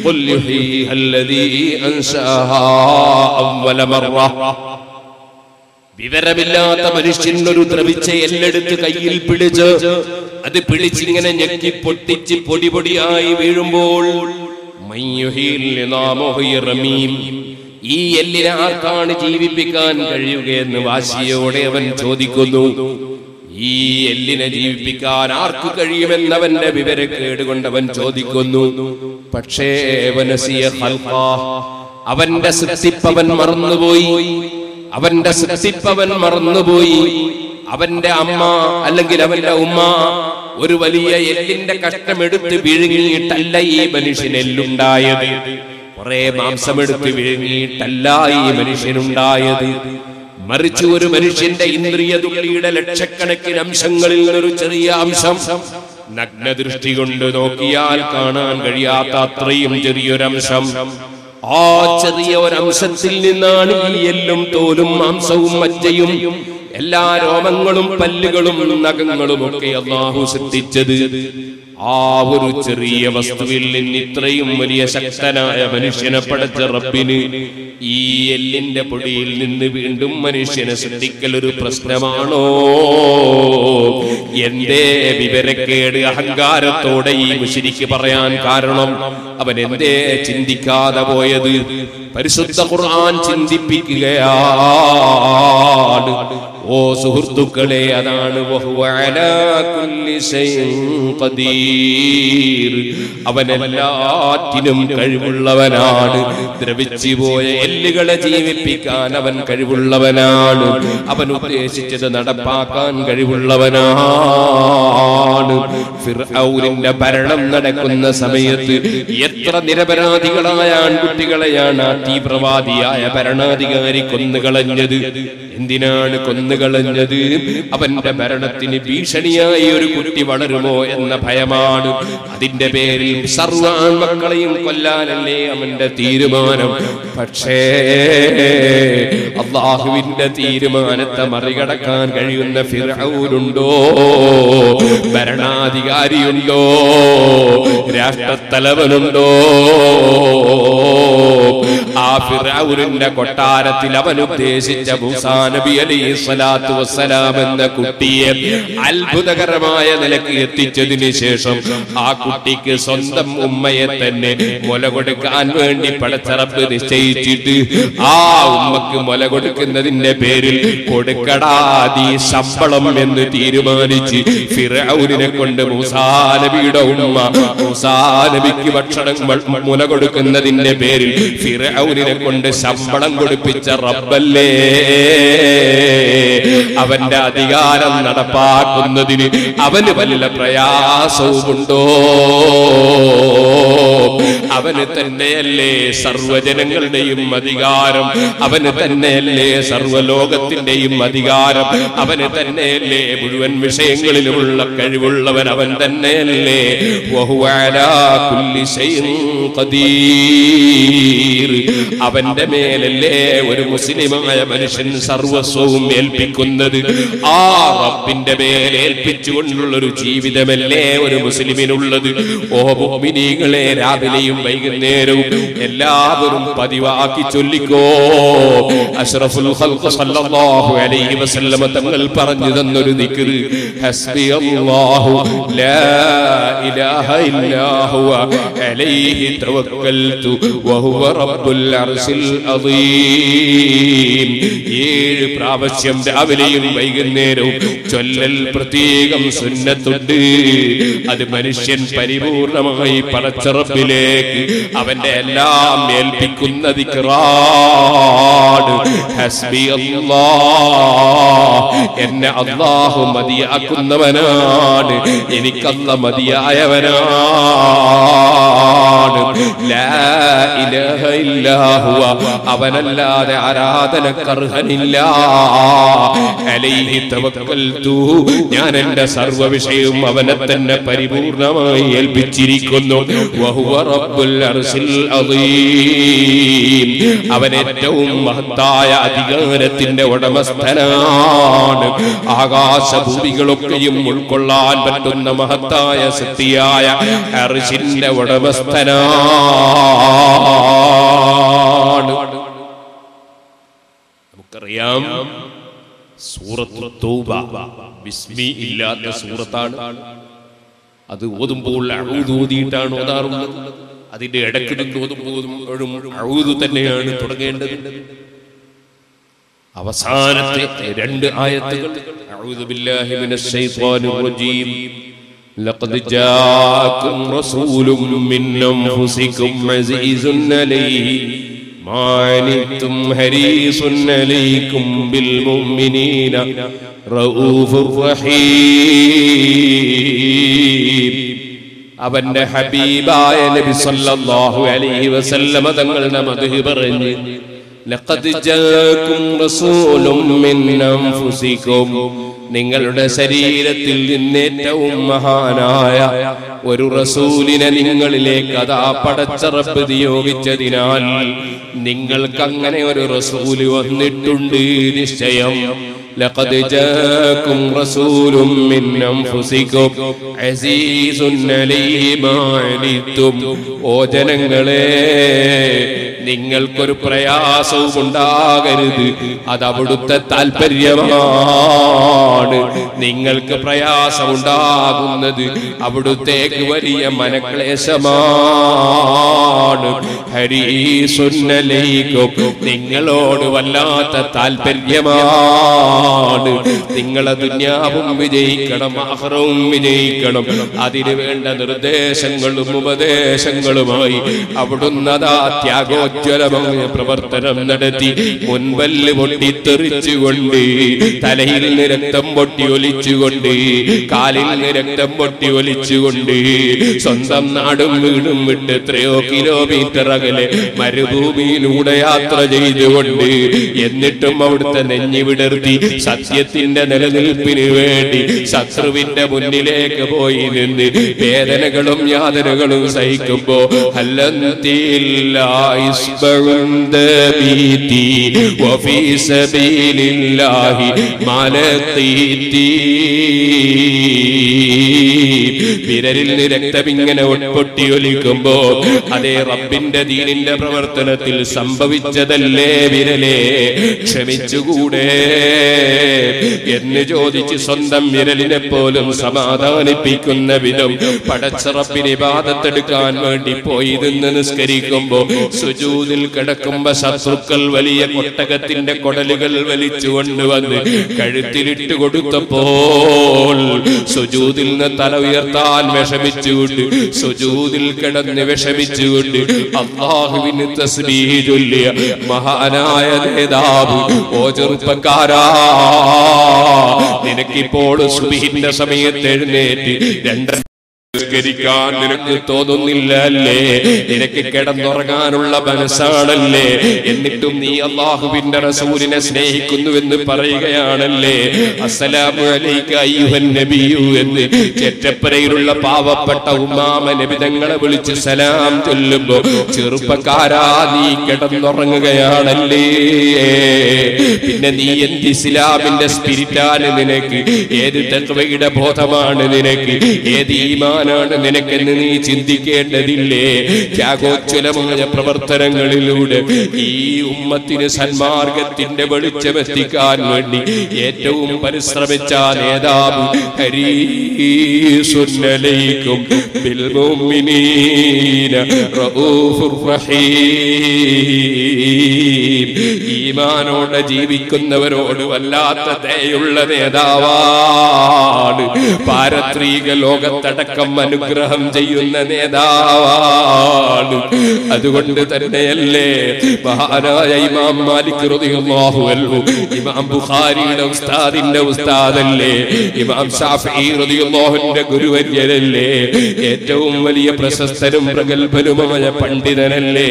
قل يحييها الذي أنشأها أول مرة. വിവരമില്ലാത്ത മനുഷ്യൻ ഒരു ദ്രവിച്ച എല്ലെടുത്ത് കയ്യിൽ പിടിച്ച് അത് പിടിച്ചിങ്ങനെ ഞെക്കി പൊട്ടിച്ച് പൊടി പൊടിയായി വീഴുമ്പോൾ ഈ എല്ലിനെ ആർക്കാണ് ജീവിപ്പിക്കാൻ കഴിയുകയെന്ന് വാശിയോടെ അവൻ ചോദിക്കുന്നു. ഈ എല്ലിനെ ജീവിപ്പിക്കാൻ ആർക്ക് കഴിയുമെന്നവന്റെ വിവരക്കേട് കൊണ്ടവൻ ചോദിക്കുന്നു. പക്ഷേ അവന്റെ സൃഷ്ടിപ്പവൻ മറന്നുപോയി. അവന്റെ സൃഷ്ടിപ്പവൻ മറന്നുപോയി. അവന്റെ അമ്മ അല്ലെങ്കിൽ അവന്റെ ഉമ്മ ഒരു വലിയ എല്ലിന്റെ കഷ്ണമെടുത്ത് വിഴുങ്ങിയിട്ടല്ല ഈ മനുഷ്യൻ എല്ലുണ്ടായത്. കുറെ മാംസമെടുത്ത് വിഴുങ്ങിയിട്ടല്ല ഈ മനുഷ്യനുണ്ടായത്. മറിച്ച് ഒരു മനുഷ്യന്റെ ഇന്ദ്രിയ തുള്ളിയുടെ ലക്ഷക്കണക്കിന് അംശങ്ങളിൽ നിന്നൊരു ചെറിയ അംശം നഗ്നദൃഷ്ടി കൊണ്ട് നോക്കിയാൽ കാണാൻ കഴിയാത്ത അത്രയും ചെറിയൊരംശം. ആ ചെറിയ ഒരംശത്തിൽ നിന്നാണ് ഈ എല്ലും തോലും മാംസവും മജ്ജയും എല്ലാ രോമങ്ങളും പല്ലുകളും നഖങ്ങളും ഒക്കെ അല്ലാഹു സൃഷ്ടിച്ചത്. ആ ഒരു ചെറിയ വസ്തുവിൽ നിന്ന് ഇത്രയും വലിയ ശക്തനായ മനുഷ്യനെ പടച്ച റബ്ബിന് ഈ എല്ലിന്റെ പൊടിയിൽ നിന്ന് വീണ്ടും മനുഷ്യനെ സൃഷ്ടിക്കൽ ഒരു പ്രശ്നമാണോ? എന്തേ വിവരക്കേട് അഹങ്കാരത്തോടെ ഈ മുശ്രിക്ക് പറയാൻ കാരണം? അവൻ എന്തേ ചിന്തിക്കാതെ പോയത്? പരിശുദ്ധ ഖുർആൻ ചിന്തിപ്പിക്കുകയാണ്. ഓ സുഹൃത്തുക്കളെ, അതാണ് വഹുവ അലാ കുല്ലി ശൈഇൻ ഖദീർ. അവൻ എല്ലാറ്റിനും കഴിവുള്ളവനാണ്. ദ്രവിച്ചു പോയ എല്ലുകളെ ജീവിപ്പിക്കാൻ അവൻ കഴിവുള്ളവനാണ്. അവൻ ഉദ്ദേശിച്ചത് നടപ്പാക്കാൻ കഴിവുള്ളവനാണ്. ഫിർഔനിന്റെ ഭരണം നടക്കുന്ന സമയത്ത് എത്ര നിരപരാധികളായ ആൺകുട്ടികളെയാണ് ആ തീവ്രവാദിയായ ഭരണാധികാരി കൊന്നുകളഞ്ഞത്. എന്തിനാണ് കൊന്നുകളഞ്ഞത്? അവന്റെ ഭരണത്തിന് ഭീഷണിയായി ഒരു കുട്ടി വളരുമോ എന്ന ഭയമാണ്. ഭയമാണ്. അതിന്റെ പേരിൽ സർവ്വ ആൺമക്കളെയും കൊല്ലാനല്ലേ അവന്റെ തീരുമാനം. പക്ഷേ അല്ലാഹുവിന്റെ തീരുമാനത്തെ മറികടക്കാൻ കഴിയുന്ന ഫിർഔനുണ്ടോ? ഭരണാധികാരിയുണ്ടോ? രാഷ്ട്രത്തലവനുണ്ടോ? ആ ഫിർഔനിന്റെ കൊട്ടാരത്തിൽ അവൻ ഉദ്ദേശിച്ച മൂസാ നബി അലൈഹി സ്വലാത്തു വസ്സലാം എന്ന കുട്ടിയെ അത്ഭുതകരമായ നിലയ്ക്ക് എത്തിച്ചതിന് ശേഷം ആ കുട്ടിക്ക് സ്വന്തം ഉമ്മയെ തന്നെ മുല കൊടുക്കാൻ വേണ്ടി പടച്ച റബ്ബ് നിശ്ചയിച്ചിട്ട് ആ ഉമ്മക്ക് മുല കൊടുക്കുന്നതിന്റെ പേരിൽ കൊടുക്കടാതി ശമ്പളം എന്ന് തീരുമാനിച്ച് ഫിർഔനിനെ കൊണ്ട് മൂസാ നബിയുടെ ഉമ്മ മൂസാ നബിക്ക് ഭക്ഷണം മുല കൊടുക്കുന്നതിന്റെ പേരിൽ ഫിർഔനിനെ കൊണ്ട് ശമ്പളം കൊടുപ്പിച്ച റബ്ബല്ലേ, അവന്റെ അധികാരം നടപ്പാക്കുന്നതിന് അവന് വല്ല പ്രയാസവുമുണ്ടോ? അവന് തന്നെയല്ലേ സർവ്വജനങ്ങളുടെയും അധികാരം, അവന് തന്നെയല്ലേ സർവ്വലോകത്തിന്റെയും അധികാരം, അവന് തന്നെയല്ലേ മുഴുവൻ വിഷയങ്ങളിലുമുള്ള കഴിവുള്ളവൻ, അവൻ തന്നെയല്ലേ വഹുവ അലാ കുല്ലി ശൈഇൻ ഖദീർ. അവന്റെ മേലല്ലേ ഒരു മുസ്ലിമായ മനുഷ്യൻ സർവസ്വവും ഏൽപ്പിക്കുന്നത്. ആ റബ്ബിന്റെ മേൽ ഏൽപ്പിച്ചുകൊണ്ടുള്ള ഒരു ജീവിതമല്ലേ ഒരു മുസ്ലിമിനുള്ളത്. ഓ മുഅ്മിനീങ്ങളെ, രാവിലെയും വൈകുന്നേരവും എല്ലാവരും പതിവാക്കി ചൊല്ലിക്കോ. അഷ്റഫുൽ ഖൽഖ് സല്ലല്ലാഹു അലൈഹി വസല്ലം തങ്ങൾ പറഞ്ഞു തന്നൊരു ദിക്ർ, ഹസ്ബിയല്ലാഹു ലാ ഇലാഹ ഇല്ലാ ഹുവ അലൈഹി തവക്കൽതു വഹുവ റബ്ബുൽ അർശിൽ അദീം. 7 പ്രാവശ്യം രാവിലെയും വൈകുന്നേരവും ചൊല്ലൽ പ്രത്യേകം സുന്നത്തുണ്ട്. അത് മനുഷ്യൻ പരിപൂർണമായി പടച്ച റബ്ബിലേക്ക് അവന്റെ എല്ലാം ഏൽപ്പിക്കുന്ന ദിക്റാണ്. ഹസ്ബിയല്ലാഹ്, എന്നെ അല്ലാഹു മതിയാക്കുന്നവനാണ്, എനിക്കല്ലാഹു മതിയായവനാണ്. ലാ ഇലാഹ ഇല്ലാ ഹുവ, അവനല്ലാതെ ആരാധനക്കർഹനില്ല. അലൈഹി തവക്കൽതു, ഞാൻ എന്റെ സർവ്വ വിഷയവും അവനെ തന്നെ പരിപൂർണമായി ഏൽപ്പിച്ചിരിക്കുന്നു. വഹുവ റബ്ബുൽ അർശിൽ അദീം, അവൻ ഏറ്റവും മഹത്തായ അധികാരത്തിന്റെ ഉടമസ്ഥനാണ്. ആകാശഭൂമികളൊക്കെയും ഉൾക്കൊള്ളാൻ പറ്റുന്ന മഹത്തായ ശക്തിയായ അർശിന്റെ ഉടമസ്ഥനാണ്. നമുക്കറിയാം സൂറത്തുൽ തൗബ ബിസ്മി ഇല്ലാത്ത സൂറത്താണ്. അത് ഓതുമ്പോൾ അഊദു ഓതിയിട്ടാണ് ഓതാറുള്ളത്. അതിന്റെ ഇടയ്ക്കിടയ്ക്ക് ഓതുമ്പോഴും അഊദു തന്നെയാണ് തുടങ്ങേണ്ടത്. അവസാനത്തെ 2 ആയത്തുകൾ അഊദു ബില്ലാഹി മിനശ് ശൈത്വാനിർ റജീം ലഖദ് ജാഅകും റസൂലും മിൻ അൻഫുസികും അസീസുൻ അലൈഹി മാ അനിതും ഹരീസുൻ അലൈക്കും ബിൽ മുഅ്മിനീന റഊഫുർ റഹീം. അവന്റെ ഹബീബായ നബി സല്ലല്ലാഹു അലൈഹി വസല്ലമ തങ്ങളുടെ മദ്ഹ് പറഞ്ഞ് ലഖദ് ജാഅകും റസൂലും മിൻ അൻഫുസികും, നിങ്ങളുടെ ശരീരത്തിൽ നിന്നേറ്റവും മഹാനായ ഒരു റസൂലിനെ നിങ്ങളിലേക്ക് അതാ പടച്ച റബ്ബ് നിയോഗിച്ചതിനാൽ നിങ്ങൾക്ക് അങ്ങനെ ഒരു റസൂല് വന്നിട്ടുണ്ട് നിശ്ചയം. ലഖദ് ജാഅകും റസൂലും മിൻ അൻഫുസികും അസീസുൻ അലൈഹി മാ അനിതും. ഓ ജനങ്ങളെ, നിങ്ങൾക്കൊരു പ്രയാസവും ഉണ്ടാകരുത്, അത് അവിടുത്തെ താല്പര്യമാണ്. നിങ്ങൾക്ക് പ്രയാസമുണ്ടാകുന്നത് അവിടുത്തേക്ക് വലിയ മനക്ലേശമാണ്. ഹരീസുൻ അലൈക്കും, നിങ്ങളോട് വല്ലാത്ത താല്പര്യമാണ്. നിങ്ങളെ ദുനിയാവും വിജയിക്കണം, ആഖിറവും വിജയിക്കണം. അതിനു വേണ്ട നിർദ്ദേശങ്ങളും ഉപദേശങ്ങളുമായി അവിടുന്ന് ത്യാഗോജ്വലമായ പ്രവർത്തനം നടത്തി. മുൻപല്ല് പൊട്ടിത്തെറിച്ചുകൊണ്ട്, തലയിൽ നിന്ന് രക്തം പൊട്ടി ഒലിച്ചുകൊണ്ട്, കാലിൽ നിന്ന് രക്തം പൊട്ടി ഒലിച്ചുകൊണ്ട്, സ്വന്തം നാടും വീടും വിട്ട് എത്രയോ കിലോമീറ്റർ അകലെ മരുഭൂമിയിലൂടെ യാത്ര ചെയ്തുകൊണ്ട്, എന്നിട്ടും അവിടുത്തെ നെഞ്ഞി വിടർത്തി സത്യത്തിന്റെ നിലനിൽപ്പിന് വേണ്ടി ശത്രുവിന്റെ മുന്നിലേക്ക് പോയി നിന്ന് വേദനകളും യാതനകളും സഹിക്കുമ്പോ വിരലിൽ നിന്ന് രക്തം ഇങ്ങനെ പൊട്ടിയൊലിക്കുമ്പോ അതേ റബ്ബിന്റെ ദീനിന്റെ പ്രവർത്തനത്തിൽ സംഭവിച്ചതല്ലേ വിരലേ, ക്ഷമിച്ചുകൂടെ എന്ന് ചോദിച്ച് സ്വന്തം വിരലിനെ പോലും സമാധാനിപ്പിക്കുന്ന വിധം പടച്ച റബ്ബിനെ ഇബാദത്തെടുക്കാൻ വേണ്ടി പോയി നിന്ന് നിസ്കരിക്കുമ്പോ സുജൂദിൽ കിടക്കുമ്പോ ശത്രുക്കൾ വലിയ കൊട്ടകത്തിന്റെ കൊടലുകൾ വലിച്ചു കൊണ്ടുവന്ന് കഴുത്തിലിട്ട് കൊടുത്തപ്പോൾ സുജൂദിൽ നിന്ന് തല ഉയർത്താൻ വിഷമിച്ചുകൊണ്ട് സുജൂദിൽ കിടന്ന് വിഷമിച്ചുകൊണ്ട് അല്ലാഹുവിന് തസ്ബീഹ് ചൊല്ലിയ മഹാനായ നേതാവ്, ഓ ചെറുപ്പക്കാരാ, നിനക്കിപ്പോൾ സുബ്ഹിന്റെ സമയത്ത് എഴുന്നേറ്റ് നിസ്കരിക്കാൻ നിനക്ക് തോന്നുന്നില്ല അല്ലേ? നിനക്ക് കിടന്നുറങ്ങാനുള്ള മനസ്സാണല്ലേ? എന്നിട്ടും നീ അല്ലാഹുവിന്റെ റസൂലിനെ സ്നേഹിക്കുന്നുവെന്ന് പറയുകയാണല്ലേ? അസ്സലാമു അലൈക അയ്യുഹൻ നബിയു എന്ന് ചെറ്റപ്പരയിലുള്ള പാവപ്പെട്ട ഉമ്മാമ നബി തങ്ങളെ വിളിച്ച് സലാം ചൊല്ലുമ്പോ ചെറുപ്പക്കാരാ നീ കിടന്നുറങ്ങുകയാണല്ലേ? പിന്നെ നീ എന്ത് ഇസ്ലാമിന്റെ സ്പിരിറ്റാണ് നിനക്ക്? ഏത് തഖ്വയുടെ ബോധമാണ് നിനക്ക്? ഏത് ഈമാനാണ് നിനക്കെന്ന് നീ ചിന്തിക്കേണ്ടതില്ലേ? ത്യാഗോജ്വലമായ പ്രവർത്തനങ്ങളിലൂടെ ഈ ഉമ്മത്തിന് സന്മാർഗത്തിന്റെ വെളിച്ചമെത്തിക്കാൻ വേണ്ടി ഏറ്റവും പരിശ്രമിച്ച നേതാവ് ഹരീസുൻ അലൈക്കും ബിൽ മുഅ്മിനീന റഊഫുർ റഹീം. ഈമാനോടെ ജീവിക്കുന്നവരോട് വല്ലാത്ത ദയുള്ള നേതാവാണ്. പാരത്രിക ലോകത്തടക്കം അനുഗ്രഹം ചെയ്യുന്ന നേതാവാണ്. അതുകൊണ്ട് തന്നെയല്ലേ മഹാനായ ഇമാം മാലിക് റളിയല്ലാഹു അൻഹു, ഇമാം ബുഖാരിയുടെ ഉസ്താദിന്റെ ഉസ്താദല്ലേ, ഇമാം ശാഫിഈ റളിയല്ലാഹുവിന്റെ ഗുരുവര്യരല്ലേ, ഏറ്റവും വലിയ പ്രശസ്തനും പ്രഗൽഭനുമായ പണ്ഡിതനല്ലേ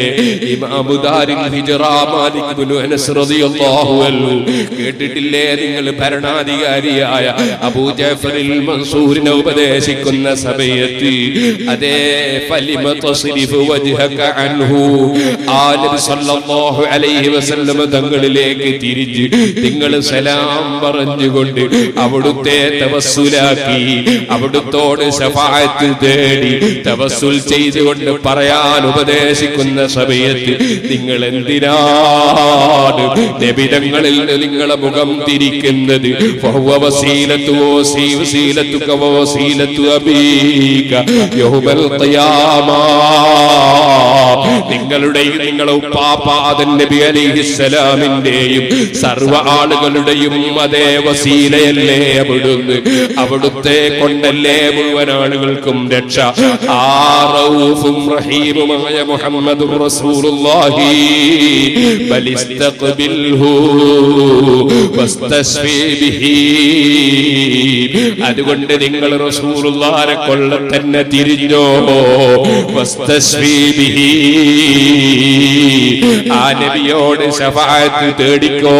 ഇമാം ദാരിൽ ഹിജ്റ മാലിക് ഇബ്നു അനസ് റളിയല്ലാഹു അൻഹു. കേട്ടിട്ടില്ലേ നിങ്ങൾ ഭരണാധികാരിയായ അബൂ ജഅഫറിൽ മൻസൂരിനെ ഉപദേശിക്കുന്ന സമയത്ത് അതേ ഫലിമ തസ്രിഫു വജ്ഹക അൻഹു, ആ നബി സല്ലല്ലാഹു അലൈഹി വസല്ലം തങ്ങളിലേക്ക് തിരിഞ്ഞ് നിങ്ങൾ സലാം പറഞ്ഞുകൊണ്ട് അവിടുത്തെ തവസ്സുലാക്കി അവിടുത്തോട് ശഫാഅത്ത് തേടി തവസ്സുൽ ചെയ്തുകൊണ്ട് പറയാൻ ഉപദേശിക്കുന്ന സമയത്ത് നിങ്ങൾ എന്തിനാണ് നബി തങ്ങളിൽ നിങ്ങളെ മുഖം തിരിക്കുന്നത്? ഫഹുവ വസീലത്തു വസീലത്തുക വസീലത്തു അബീക യൗമൽ ഖിയാമ. നിങ്ങളുടെയും നിങ്ങളെ ഉപ്പാപ്പ ആദം നബി അലൈഹിസ്സലാമിന്റെയും സർവ്വ ആളുകളുടെയും അതേ വസീലയല്ലേ അവിടുന്ന്? അവിടുത്തെ കൊണ്ടല്ലേ മുഴുവൻ ആളുകൾക്കും രക്ഷ. ആ റഊഫും റഹീമുമായ മുഹമ്മദുർ റസൂലുള്ളാഹി ബലിസ്തഖ്ബിൽഹു വസ്തശ്ഫി ബിഹി. അതുകൊണ്ട് നിങ്ങൾ റസൂലുള്ളാഹിനെ കൊള്ള തന്നെ തിരിഞ്ഞോ, വസ്തശ്ഫി ബിഹി, ആ നബിയോട് ശഫാഅത്ത് തേടിക്കോ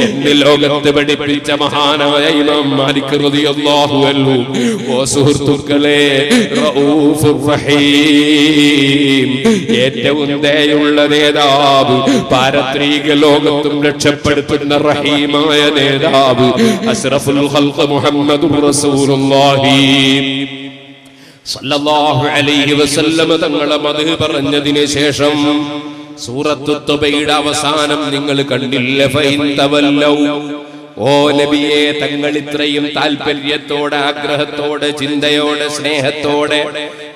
എന്ന് ലോകത്ത് പഠിപ്പിച്ച മഹാനായ ഇമാം മാലിക് റളിയല്ലാഹു അൻഹു. ഓ സുഹൃത്തുക്കളെ, റഊഫുർ റഹീം, ഏറ്റവും ദയുള്ള നേതാവ്, പാരത്രിക ലോകത്തും രക്ഷപ്പെടുത്തുന്ന റഹീമായ നേതാവ് അസ്റഫുൽ ഖൽഖ് മുഹമ്മദുർ റസൂലുള്ളാഹി സല്ലല്ലാഹു അലൈഹി വസല്ലം തങ്ങളെ മദ്ഹ് പറഞ്ഞതിന് ശേഷം സൂറത്തു തൗബയുടെ അവസാനം നിങ്ങൾ കണ്ടില്ല? ഫൈൻ തവല്ലൗ, ഓ നബിയെ, തങ്ങൾ ഇത്രയും താല്പര്യത്തോടെ ആഗ്രഹത്തോടെ ചിന്തയോടെ സ്നേഹത്തോടെ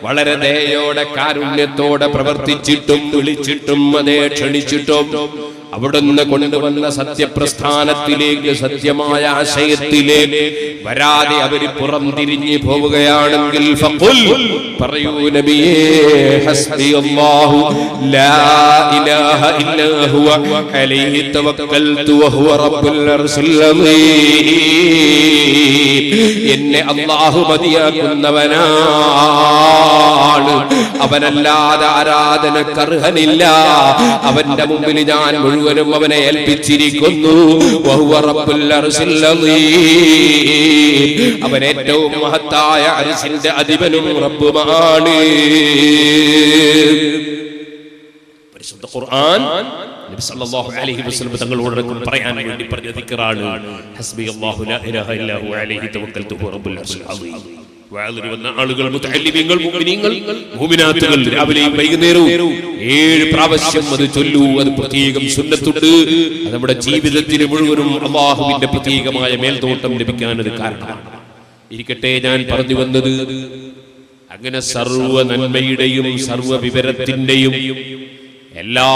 വളരെ ദയോടെ കാരുണ്യത്തോടെ പ്രവർത്തിച്ചിട്ടും വിളിച്ചിട്ടും അതേ ക്ഷണിച്ചിട്ടും അവിടുന്ന് കൊണ്ടുവന്ന സത്യപ്രസ്ഥാനത്തിലേക്ക് സത്യമായ ആശയത്തിലേക്ക് വരാതെ അവര് പുറംതിരിഞ്ഞു പോവുകയാണെങ്കിൽ ഫഖുൽ, പറയൂ നബിയേ, ഹസ്ബിയല്ലാഹു ലാ ഇലാഹ ഇല്ലാ ഹുവ അലൈഹി തവക്കൽതു വഹുവ റബ്ബുൽ അർശിൽ അസീം. എന്നെ അല്ലാഹു മതിയാക്കുന്നവനാണ്, അവനല്ലാതെ ആരാധനക്കർഹനില്ല, അവന്റെ മുമ്പിൽ ഞാൻ മുഴുവനും അവനെ ഏൽപ്പിച്ചിരിക്കുന്നു. വഹുവ റബ്ബുൽ അർശിൽ അദീം, അവൻ ഏറ്റവും മഹത്തായ അർശിന്റെ അധിപനും റബ്ബുമാണ്. പരിശുദ്ധ ഖുർആൻ നബി സല്ലല്ലാഹു അലൈഹി വസല്ലം തങ്ങളോട് പറയാൻ വേണ്ടി പറഞ്ഞ ദിക്റാണ് ഹസ്ബിയല്ലാഹു ലാ ഇലാഹ ഇല്ലാ ഹു അലൈഹി തവക്കൽതു റബ്ബുൽ അർശിൽ അദീം. വഅലിൽ വന്ന ആളുകൾ മുതഅല്ലിമീങ്ങൾ മുഅ്മിനീങ്ങൾ മുഅ്മിനാത്തുകൾ രാവിലെയും വൈകുന്നേരവും 7 പ്രാവശ്യം അത് ചൊല്ലൂ. അത് പ്രത്യേകം സുന്നത്തുണ്ട്. അത് നമ്മുടെ ജീവിതത്തിന് മുഴുവനും അല്ലാഹുവിന്റെ പ്രത്യേകമായ മേൽനോട്ടം ലഭിക്കാൻ അത് കാരണമാണ്. ഇരിക്കട്ടെ, ഞാൻ പറഞ്ഞു വന്നത് അങ്ങനെ സർവ്വ നന്മയുടെയും സർവ്വ വിവരത്തിന്റെയും എല്ലാ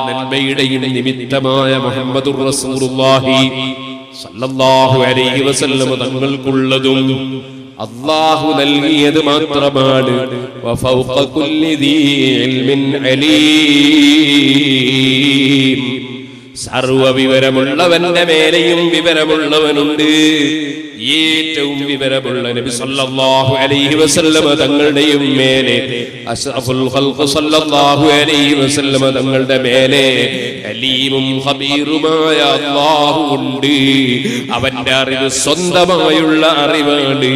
നന്മയുടെയും നിമിത്തമായ മുഹമ്മദുർ റസൂലുള്ളാഹി സല്ലല്ലാഹു അലൈഹി വസല്ലം തങ്ങൾക്കുള്ളതും അല്ലാഹു നൽകിയത് മാത്രമാണ്. വഫൗഖ കുല്ലി ദീ ഇൽമിൻ അലീം, സർവ വിവരമുള്ളവന്റെ മേലെയും വിവരമുള്ളവനുണ്ട്. ഏറ്റവും വിവരമുള്ള നബി സല്ലല്ലാഹു അലൈഹി വസല്ലം തങ്ങളുടെയും മേലെ അഷ്റഫുൽ ഖൽഖ് സല്ലല്ലാഹു അലൈഹി വസല്ലം തങ്ങളുടെ മേലെ അലീമും ഖബീറുമായ അല്ലാഹു ഉണ്ട്. അവന്റെ അറിവ് സ്വന്തമായുള്ള അറിവാണ്.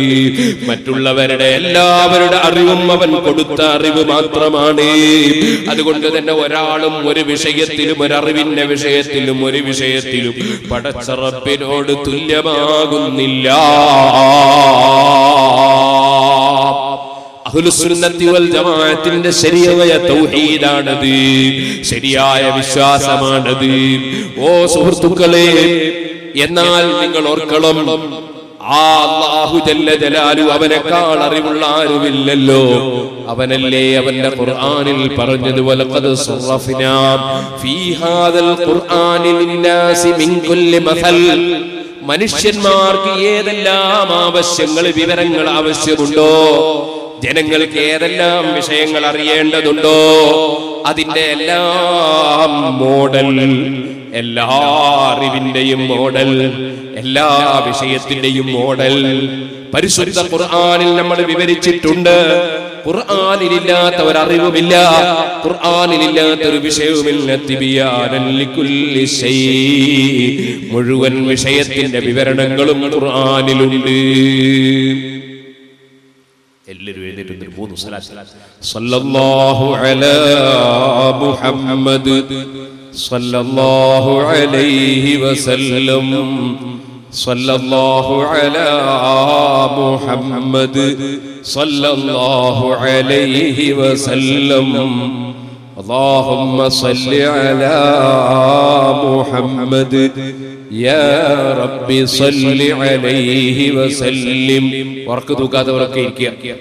മറ്റുള്ളവരുടെ എല്ലാവരുടെ അറിവും അവൻ കൊടുത്ത അറിവ് മാത്രമാണ്. അതുകൊണ്ട് തന്നെ ഒരാളും ഒരു വിഷയത്തിലും ഒരറിവിന്റെ വിഷയത്തിലും ഒരു വിഷയത്തിലും പടച്ച റബ്ബിനോട് തുല്യമാകുന്നില്ല. അഹ്ലുസുന്നത്തി വൽ ജമാഅത്തിന്റെ ശരിയായ തൗഹീദാണത്, ശരിയായ വിശ്വാസമാണത്. ഓ സുഹൃത്തുക്കളെ, എന്നാൽ നിങ്ങൾ ഓർക്കണം, ആ അല്ലാഹു ജല്ല ജലാലു അവനേക്കാൾ അറിവുള്ള ആരുമില്ലല്ലോ. അവനല്ലേ അവന്റെ ഖുർആനിൽ പറഞ്ഞത് വലഖദ് സറഫ്നാ ഫീ ഹാദൽ ഖുർആനി ലിന്നാസി മിൻ കുല്ലി മസൽ. മനുഷ്യന്മാർക്ക് ഏതെല്ലാം ആവശ്യങ്ങൾ വിവരങ്ങൾ ആവശ്യമുണ്ടോ, ജനങ്ങൾക്ക് ഏതെല്ലാം വിഷയങ്ങൾ അറിയേണ്ടതുണ്ടോ, അതിന്റെ എല്ലാം മോഡൽ, എല്ലാ അറിവിന്റെയും മോഡൽ, എല്ലാ വിഷയത്തിന്റെയും മോഡൽ പരിശുദ്ധ ഖുർആനിൽ നമ്മൾ വിവരിച്ചിട്ടുണ്ട്. ഖുർആനിലില്ലാത്ത ഒരറിവുമില്ല, ഖുർആനിലില്ലാത്ത ഒരു വിഷയവുമില്ല. തിബിയാനൻ ലികുല്ലി ശൈ, മുഴുവൻ വിഷയത്തിന്റെ വിവരണങ്ങളും ഖുർആനിലുണ്ട്. എല്ലാവരും എഴുന്നേറ്റ് 3 സ്വലാത്ത്. സല്ലല്ലാഹു അലാ മുഹമ്മദ് സല്ലല്ലാഹു അലൈഹി വസല്ലം, സല്ലല്ലാഹു അലാ മുഹമ്മദ് സല്ലല്ലാഹു അലൈഹി വസല്ലം. അല്ലാഹുമ്മ സല്ലി അലാ മുഹമ്മദ് യാ റബ്ബി സല്ലി അലൈഹി വസല്ലിം. വർക്ക് തൂക്കാത്തവരൊക്കെ ഇരിക്കുക.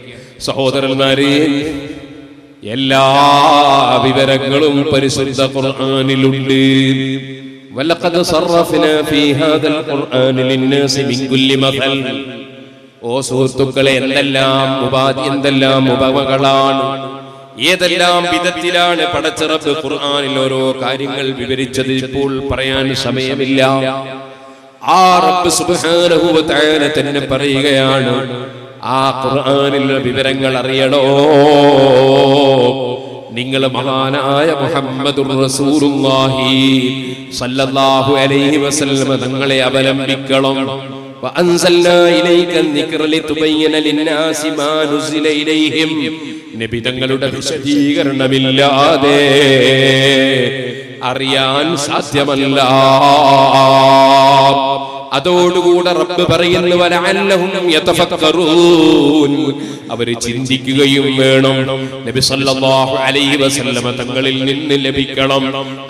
സഹോദരന്മാരെ, എല്ലാ വിവരങ്ങളും പരിശുദ്ധ ഖുർആനിലുണ്ട്. വലഖദ് സറഫ്നാ ഫീ ഹാദൽ ഖുർആനി ലിന്നാസി മിൻ കുല്ലി മസൽ. ഓ സുഹൃത്തുക്കളെ, എന്തെല്ലാം ഉപമകളാണ്, ഏതെല്ലാം വിധത്തിലാണ് പടച്ച റബ്ബ് ഖുർആനിൽ ഓരോ കാര്യങ്ങൾ വിവരിച്ചത്. ഇപ്പോൾ പറയാൻ സമയമില്ല. ആ റബ്ബ് സുബ്ഹാനഹു വ തആല തന്നെ പറയുകയാണ്, ആ ഖുർആനിലെ വിവരങ്ങൾ അറിയണോ, നിങ്ങൾ മഹാനായ മുഹമ്മദുർ റസൂലുള്ളാഹി സല്ലല്ലാഹു അലൈഹി വസല്ലം തങ്ങളെ അവലംബിക്കണം. വഅൻസൽനാ ഇലൈക الذിക്ര ലിതുബയ്യന ലിന്നാസി മാ നുസില ഇലൈഹിം. നബി തങ്ങളുടെ വിശദീകരണമില്ലാതെ അറിയാൻ സാധ്യമല്ല. അതോടുകൂടെ റബ്ബ് പറയുന്നു വലഅല്ലഹും യതഫക്കറൂൻ, അവർ ചിന്തിക്കുകയും വേണം. നബി സല്ലല്ലാഹു അലൈഹി വസല്ലം തങ്ങളിൽ നിന്ന് ലഭിക്കണം.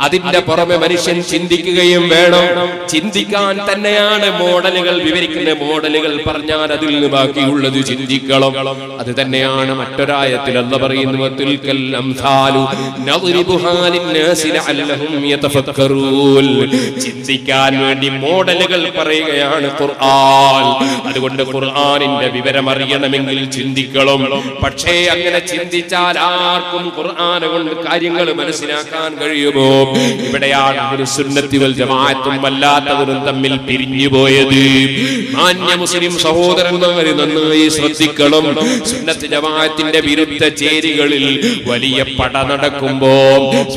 അതിന്റെ പുറമെ മനുഷ്യൻ ചിന്തിക്കുകയും വേണം. ചിന്തിക്കാൻ തന്നെയാണ് മോഡലുകൾ വിവരിക്കുന്ന. മോഡലുകൾ പറഞ്ഞാൽ അതിൽ നിന്ന് ബാക്കിയുള്ളത് ചിന്തിക്കണം. അത് തന്നെയാണ് മറ്റൊരായത്തിൽ അല്ലാഹു പറയുന്നു വതിൽകൽ അംസാലു നദ്രിബുഹാ ലിന്നാസി ലഅല്ലഹും യതഫക്കറൂൻ. ചിന്തിക്കാൻ വേണ്ടി മോഡലുകൾ പറയുകയാണ് ഖുർആൻ. അതുകൊണ്ട് ഖുർആനിന്റെ വിവരം അറിയണമെങ്കിൽ ചിന്തിക്കണം. പക്ഷേ അങ്ങനെ ചിന്തിച്ചാൽ ആർക്കും ഖുർആൻ കൊണ്ട് കാര്യങ്ങൾ മനസ്സിലാക്കാൻ കഴിയുമോ? ഇവിടെയാണ് ഒരു സുന്നത്തി വൽ ജമാഅത്തും അല്ലാത്തവരും തമ്മിൽ പിരിഞ്ഞു പോയത്. മാന്യ മുസ്ലിം സഹോദരന്മാരെ നന്നായി ശ്രദ്ധിക്കണം. സുന്നത്ത് ജമാഅത്തിന്റെ വിരുദ്ധ ചേരികളിൽ വലിയ പട നടക്കുമ്പോ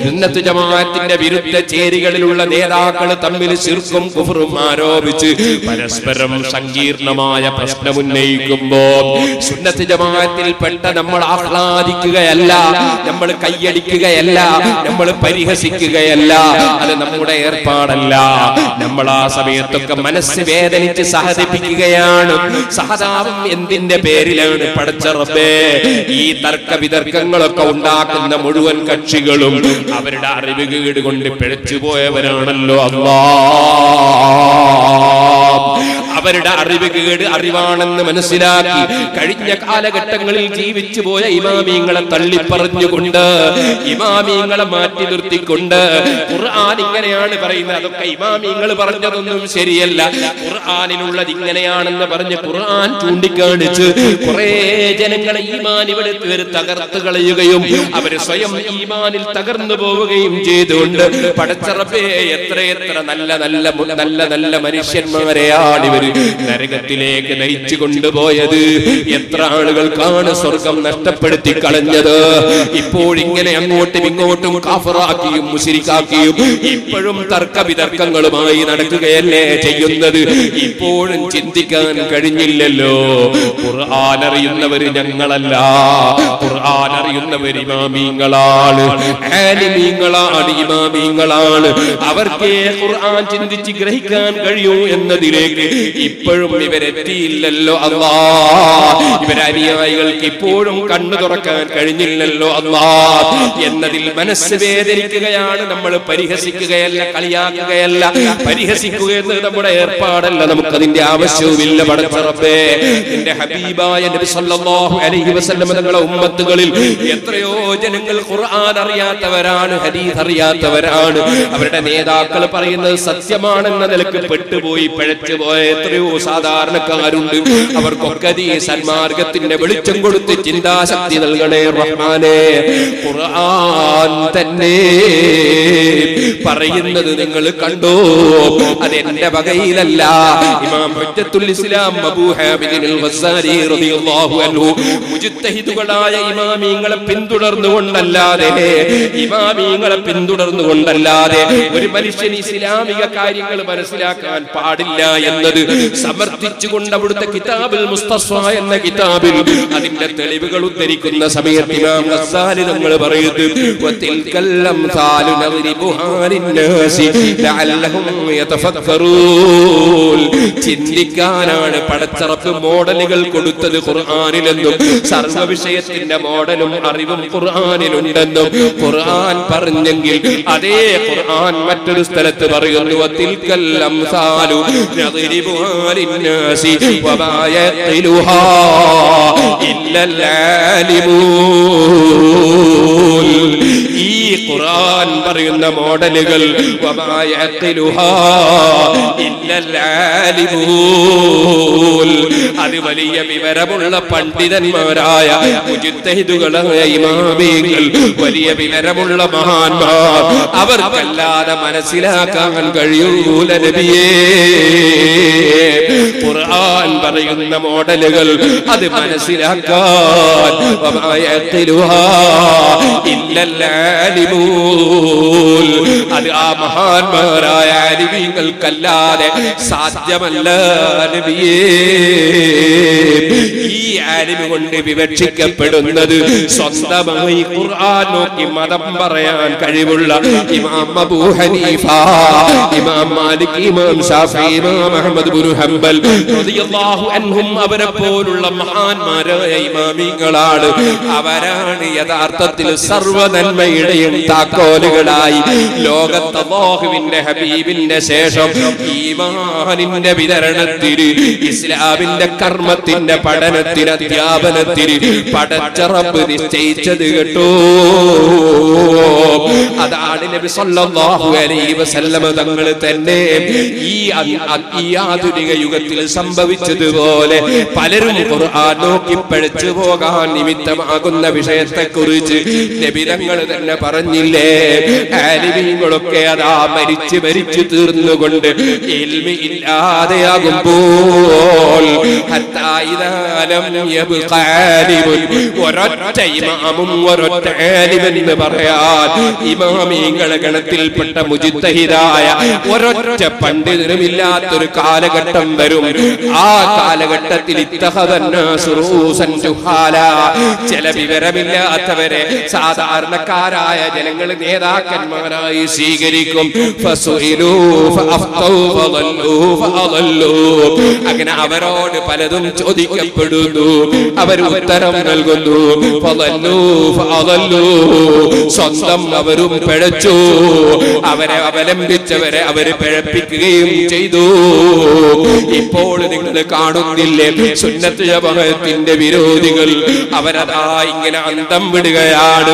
സുന്നത്ത് ജമാഅത്തിന്റെ വിരുദ്ധ ചേരികളിലുള്ള നേതാക്കൾ തമ്മിൽ ശിർക്കും കുഫറും ആരോപിച്ച് പരസ്പരം സങ്കീർണമായ പ്രശ്നം ഉന്നയിക്കുമ്പോ സുന്നത്ത് ജമാഅത്തിൽ പെട്ട നമ്മൾ ആഹ്ലാദിക്കുകയല്ല, നമ്മൾ കൈയടിക്കുകയല്ല, നമ്മൾ പരിഹസിക്കുകയല്ല. അത് നമ്മുടെ ഏർപ്പാടല്ല. നമ്മൾ ആ സമയത്തൊക്കെ മനസ്സ് വേദനിച്ച് സഹതിപ്പിക്കുകയാണ്. സഹതാപം എന്തിന്റെ പേരിലാണ്? പടച്ച റബ്ബേ, ഈ തർക്ക വിതർക്കങ്ങളൊക്കെ ഉണ്ടാക്കുന്ന മുഴുവൻ കക്ഷികളും അവരുടെ അറിവുകേട് കൊണ്ട് പിഴച്ചുപോയവരാണല്ലോ അല്ലാഹ്. അവരുടെ അറിവുകേട് അറിവാണെന്ന് മനസ്സിലാക്കി കഴിഞ്ഞ കാലഘട്ടങ്ങളിൽ ജീവിച്ചു പോയ ഇമാമിങ്ങളെ തള്ളിപ്പറഞ്ഞുകൊണ്ട്, ഇമാമിങ്ങളെ മാറ്റി നിർത്തിക്കൊണ്ട് ഖുർആൻ ഇങ്ങനെയാണ് പറയുന്നത്, അതൊക്കെ ഇമാമിങ്ങൾ പറഞ്ഞതൊന്നും ശരിയല്ല, ഖുർആനിലുള്ളത് ഇങ്ങനെയാണെന്ന് പറഞ്ഞ് ഖുർആൻ ചൂണ്ടിക്കാണിച്ച് കുറെ ജനങ്ങളെ ഈമാൻ ഇവിടെ തകർത്ത് കളയുകയും അവർ സ്വയം ഈമാനിൽ തകർന്നു പോവുകയും ചെയ്തുകൊണ്ട് പടച്ച റബ്ബേ, എത്രയെത്ര നല്ല നല്ല നല്ല നല്ല മനുഷ്യന്മാരെയാണ് ഇവർ നരകത്തിലേക്ക് നയിച്ചു കൊണ്ടുപോയത്. എത്ര ആളുകൾക്കാണ് സ്വർഗം നഷ്ടപ്പെടുത്തി കളഞ്ഞത്. ഇപ്പോഴിങ്ങനെ അങ്ങോട്ടും ഇങ്ങോട്ടും കാഫറാക്കിയും മുശ്രിക്കാക്കിയും ഇപ്പോഴും തർക്ക വിതർക്കങ്ങളുമായി നടക്കുകയല്ലേ ചെയ്യുന്നത്. ഇപ്പോഴും ചിന്തിക്കാൻ കഴിഞ്ഞില്ലല്ലോ. ഖുർആൻ അറിയുന്നവർ ഞങ്ങളല്ല, ഖുർആൻ അറിയുന്നവർ ഇമാമിങ്ങളാണ്, ആലിമീങ്ങളാണ്, ഇമാമിങ്ങളാണ്. അവർക്ക് ഖുർആൻ ചിന്തിച്ച് ഗ്രഹിക്കാൻ കഴിയൂ എന്നതിലേക്ക് ഇപ്പോഴും ഇവരെത്തിയില്ലല്ലോ അല്ലാഹ്. ഇവരനുയായികൾക്ക് ഇപ്പോഴും കണ്ണു തുറക്കാൻ കഴിഞ്ഞില്ലല്ലോ അല്ലാഹ് എന്നതിൽ മനസ്സ് വേദനിക്കുകയാണ്. നമ്മൾ പരിഹസിക്കുകയല്ല, കളിയാക്കുകയല്ല, പരിഹസിക്കുക എന്നത് നമ്മുടെ ഏർപ്പാടല്ല. നമുക്കതിന്റെ ആവശ്യവുമില്ല. പടച്ച റബ്ബേ, നിന്റെ ഹബീബായ നബി സല്ലല്ലാഹു അലൈഹി വസല്ലം തങ്ങളുടെ ഉമ്മത്തുകളിൽ എത്രയോ ജനങ്ങൾ ഖുർആൻ അറിയാത്തവരാണ്, ഹദീസ് അറിയാത്തവരാണ്. അവരുടെ നേതാക്കൾ പറയുന്നത് സത്യമാണെന്ന നിലക്ക് പെട്ടുപോയി പിഴച്ചുപോയ എത്രയോ സാധാരണക്കാരുണ്ട്. അവർക്കൊക്കെ നീ സന്മാർഗത്തിന്റെ വെളിച്ചം കൊടുത്ത് ചിന്താശക്തി നൽകണേ റഹ്മാനേ. ഖുർആൻ തന്നെ പറയുന്നത് നിങ്ങൾ കണ്ടോ? അതെന്റെ വകയിലല്ല. ഇമാം ഹുജ്ജത്തുൽ ഇസ്ലാം അബൂ ഹാമിദ് അൽ ഗസ്സാലി റളിയല്ലാഹു അൻഹു മുജ്തഹിദുകളായ ഇമാമിങ്ങളെ പിന്തുടർന്നുകൊണ്ടല്ലാതെ ഒരു മനുഷ്യൻ ഇസ്ലാമിക കാര്യങ്ങൾ മനസ്സിലാക്കാൻ പാടില്ല എന്നത് സമർത്ഥിച്ചുകൊണ്ട് അവിടുത്തെ കിതാബുൽ മുസ്തസ്ഫ എന്ന കിതാബിൽ അതിന്റെ തെളിവുകൾ ഉദ്ധരിക്കുന്ന സമയത്ത് ഇമാം ഗസ്സാലി തങ്ങൾ പറയുന്നു, വതിൽകൽ അംസാലു നദ്രിബുഹാ ലിന്നാസി ലഅല്ലഹും യതഫക്കറൂൻ. ചിന്തിക്കാനാണ് പടച്ച റബ്ബ് മോഡലുകൾ കൊടുത്തത് ഖുർആനിലെന്നും സർവ വിഷയത്തിന്റെ മോഡലും അറിവും ഖുർആനിലുണ്ടെന്നും ഖുർആൻ പറഞ്ഞെങ്കിൽ അതേ ഖുർആൻ മറ്റൊരു സ്ഥലത്ത് പറയുന്നു, വതിൽകൽ അംസാലു നദ്രിബുഹാ ലിന്നാസി വമാ യഖിലുഹാ ഇല്ലൽ ആലിമൂൻ. ഈ ഖുർആൻ പറയുന്ന മോഡലുകൾ വമാ യഖിലുഹാ ഇല്ലൽ ആലിമൂൻ. അത് വലിയ വിവരമുള്ള പണ്ഡിതന്മാരായ മുജ്തഹിദുകളായ ഇമാമികൾ, വലിയ വിവരമുള്ള മഹാന്മാർ, അവർക്കല്ലാതെ മനസ്സിലാക്കാൻ കഴിയൂല നബിയേ. ഖുർആൻ പറയുന്ന മോഡലുകൾ അത് മനസ്സിലാക്കാൻ വമാ യഖിലുഹാ ഇല്ലൽ ആലിമൂൻ. അത് ആ മഹാന്മാരായ ആലിമീങ്ങൾക്കല്ലാതെ സാധ്യമല്ല നബിയേ. ഈ ആലിമ് കൊണ്ട് വിവക്ഷിക്കപ്പെടുന്നത് സ്വന്തമായി ഖുർആൻ നോക്കി മതം പറയാൻ കഴിവുള്ള ഇമാം അബൂ ഹനീഫ, ഇമാം മാലിക്, ഇമാം ഷാഫി, ഇമാം അഹ്മദ് ഇബ്നു ഹംബൽ റളിയല്ലാഹു അൻഹും അവരെ പോലുള്ള മഹാന്മാരായ ഇമാമികളാണ്. അവരാണ് യഥാർത്ഥത്തിൽ സർവ്വ നന്മയുടെയും താക്കോലുകളായി ലോകത്ത് അല്ലാഹുവിന്റെ ഹബീബിന്റെ ശേഷം ഈമാനിന്റെ വിതരണത്തിന്, ഇസ്ലാമിന്റെ കർമ്മത്തിന്റെ പഠനത്തിന്, അധ്യാപനത്തിന് പടച്ച റബ്ബ് നിശ്ചയിച്ചത് കേട്ടോ. അതാണ് നബി സല്ലല്ലാഹു അലൈഹി വസല്ലം തങ്ങൾ തന്നെ ഈ ആധുനിക യുഗത്തിൽ സംഭവിച്ചതുപോലെ പലരും ഖുർആൻ നോക്കി പഴിച്ചു പോകാൻ നിമിത്തമാകുന്ന വിഷയത്തെക്കുറിച്ച് നബി തങ്ങൾ തന്നെ പറഞ്ഞില്ലേ. ആലിമീങ്ങളൊക്കെ അതാ മരിച്ചു തീർന്നുകൊണ്ട് ഇൽമി ഇല്ലാതെയാകുമ്പോൾ ഒരൊറ്റ ഇമാമും ഒരൊറ്റ ആലിമെന്ന് പറയാൻ ഇമാമീങ്ങളെ ഗണത്തിൽപ്പെട്ട മുജ്തഹിദായ ഒരൊറ്റ പണ്ഡിതനുമില്ലാത്തൊരു കാലഘട്ടം വരും. ആ കാലഘട്ടത്തിൽ ചില വിവരമില്ലാത്തവരെ സാധാരണക്കാരായ ജനങ്ങൾ നേതാക്കന്മാരായി സ്വീകരിക്കും. അങ്ങനെ അവരോട് പലതും ചോദിക്കപ്പെടുന്നു, അവർ ഉത്തരം നൽകുന്നു. സ്വന്തം അവരും പിഴച്ചു, അവരെ അവലംബിച്ചവരെ അവര് പിഴപ്പിക്കുകയും ചെയ്തു. ഇപ്പോൾ നിങ്ങൾ കാണുന്നില്ലേ സുന്നത്ത് ജമാഅത്തിന്റെ വിരോധികൾ അവരതാ ഇങ്ങനെ അന്തം വിടുകയാണ്.